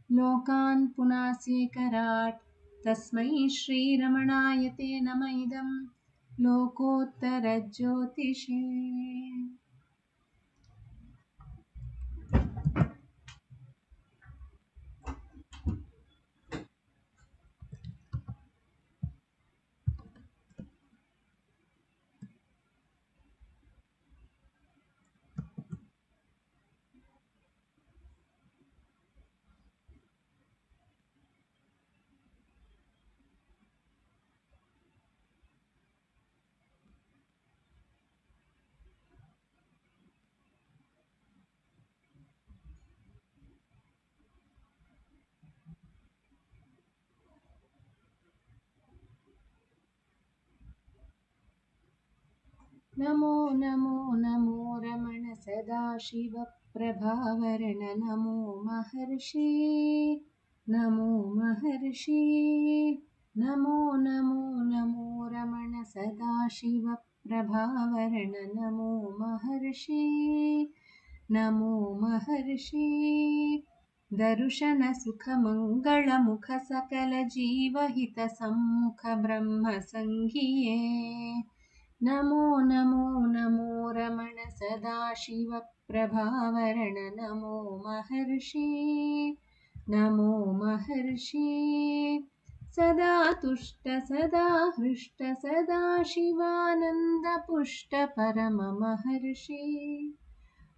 लोकान् पुनास्येकराट् तस्मै श्रीरमणाय ते नम इदं लोकोत्तरज्योतिषे। नमो नमो नमो रमण सदाशिव प्रभावरण नमो महर्षि नमो महर्षि नमो नमो नमो रमण सदाशिव प्रभावरण नमो महर्षि नमो महर्षि दर्शन सुख मंगल मुख सकल जीवहित सम्मुख ब्रह्म संगिये नमो नमो नमो रमण सदाशिव प्रभावरण नमो महर्षि नमो महर्षि सदा तुष्ट सदा हृष्ट सदा शिवानंद पुष्ट परम महर्षि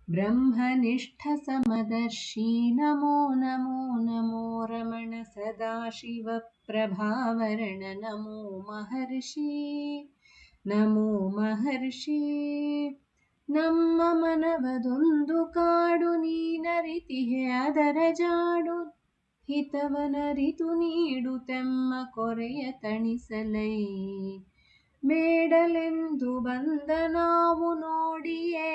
ब्रह्मनिष्ठ समदर्शी नमो नमो नमो रमण सदाशिव प्रभावरण नमो महर्षि नमो महर्षि ನಮ್ಮ ಮನವದೊಂದು ಕಾಡು ನೀನರಿತಿಹೆ ಅದರ ಜಾಡು ಹಿತವನರಿತು ನೀಡುತ್ತೆಮ್ಮ ಕೊರೆಯ ತಣಿಸಲೈ ಬೇಡಲೆಂದು ಬಂದ ನಾವು ನೋಡಿಯೇ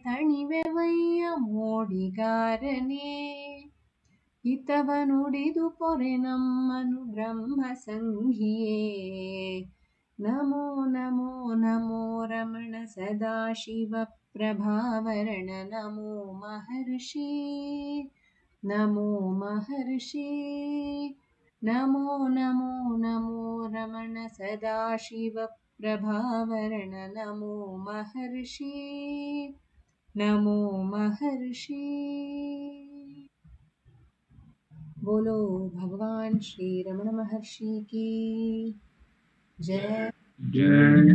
ತಣಿವೆವಯ್ಯ ಮೋಡಿಗಾರನೇ ಹಿತವನುಡಿದು ಪೊರೆ ನಮ್ಮನು ಬ್ರಹ್ಮ ಸಂಘಿಯೇ ನಮೋ ನಮೋ ನಮೋ ರಮಣ ಸದಾಶಿವ ಪ್ರಭಾವರಣ ನಮೋ ಮಹರ್ಷಿ ನಮೋ ಮಹರ್ಷಿ ನಮೋ ನಮೋ ನಮೋ ರಮಣ ಸದಾಶಿವ ಪ್ರಭಾವರಣ ನಮೋ ಮಹರ್ಷಿ ನಮೋ ಮಹರ್ಷಿ बोलो भगवान श्री रमण महर्षि की जय। जय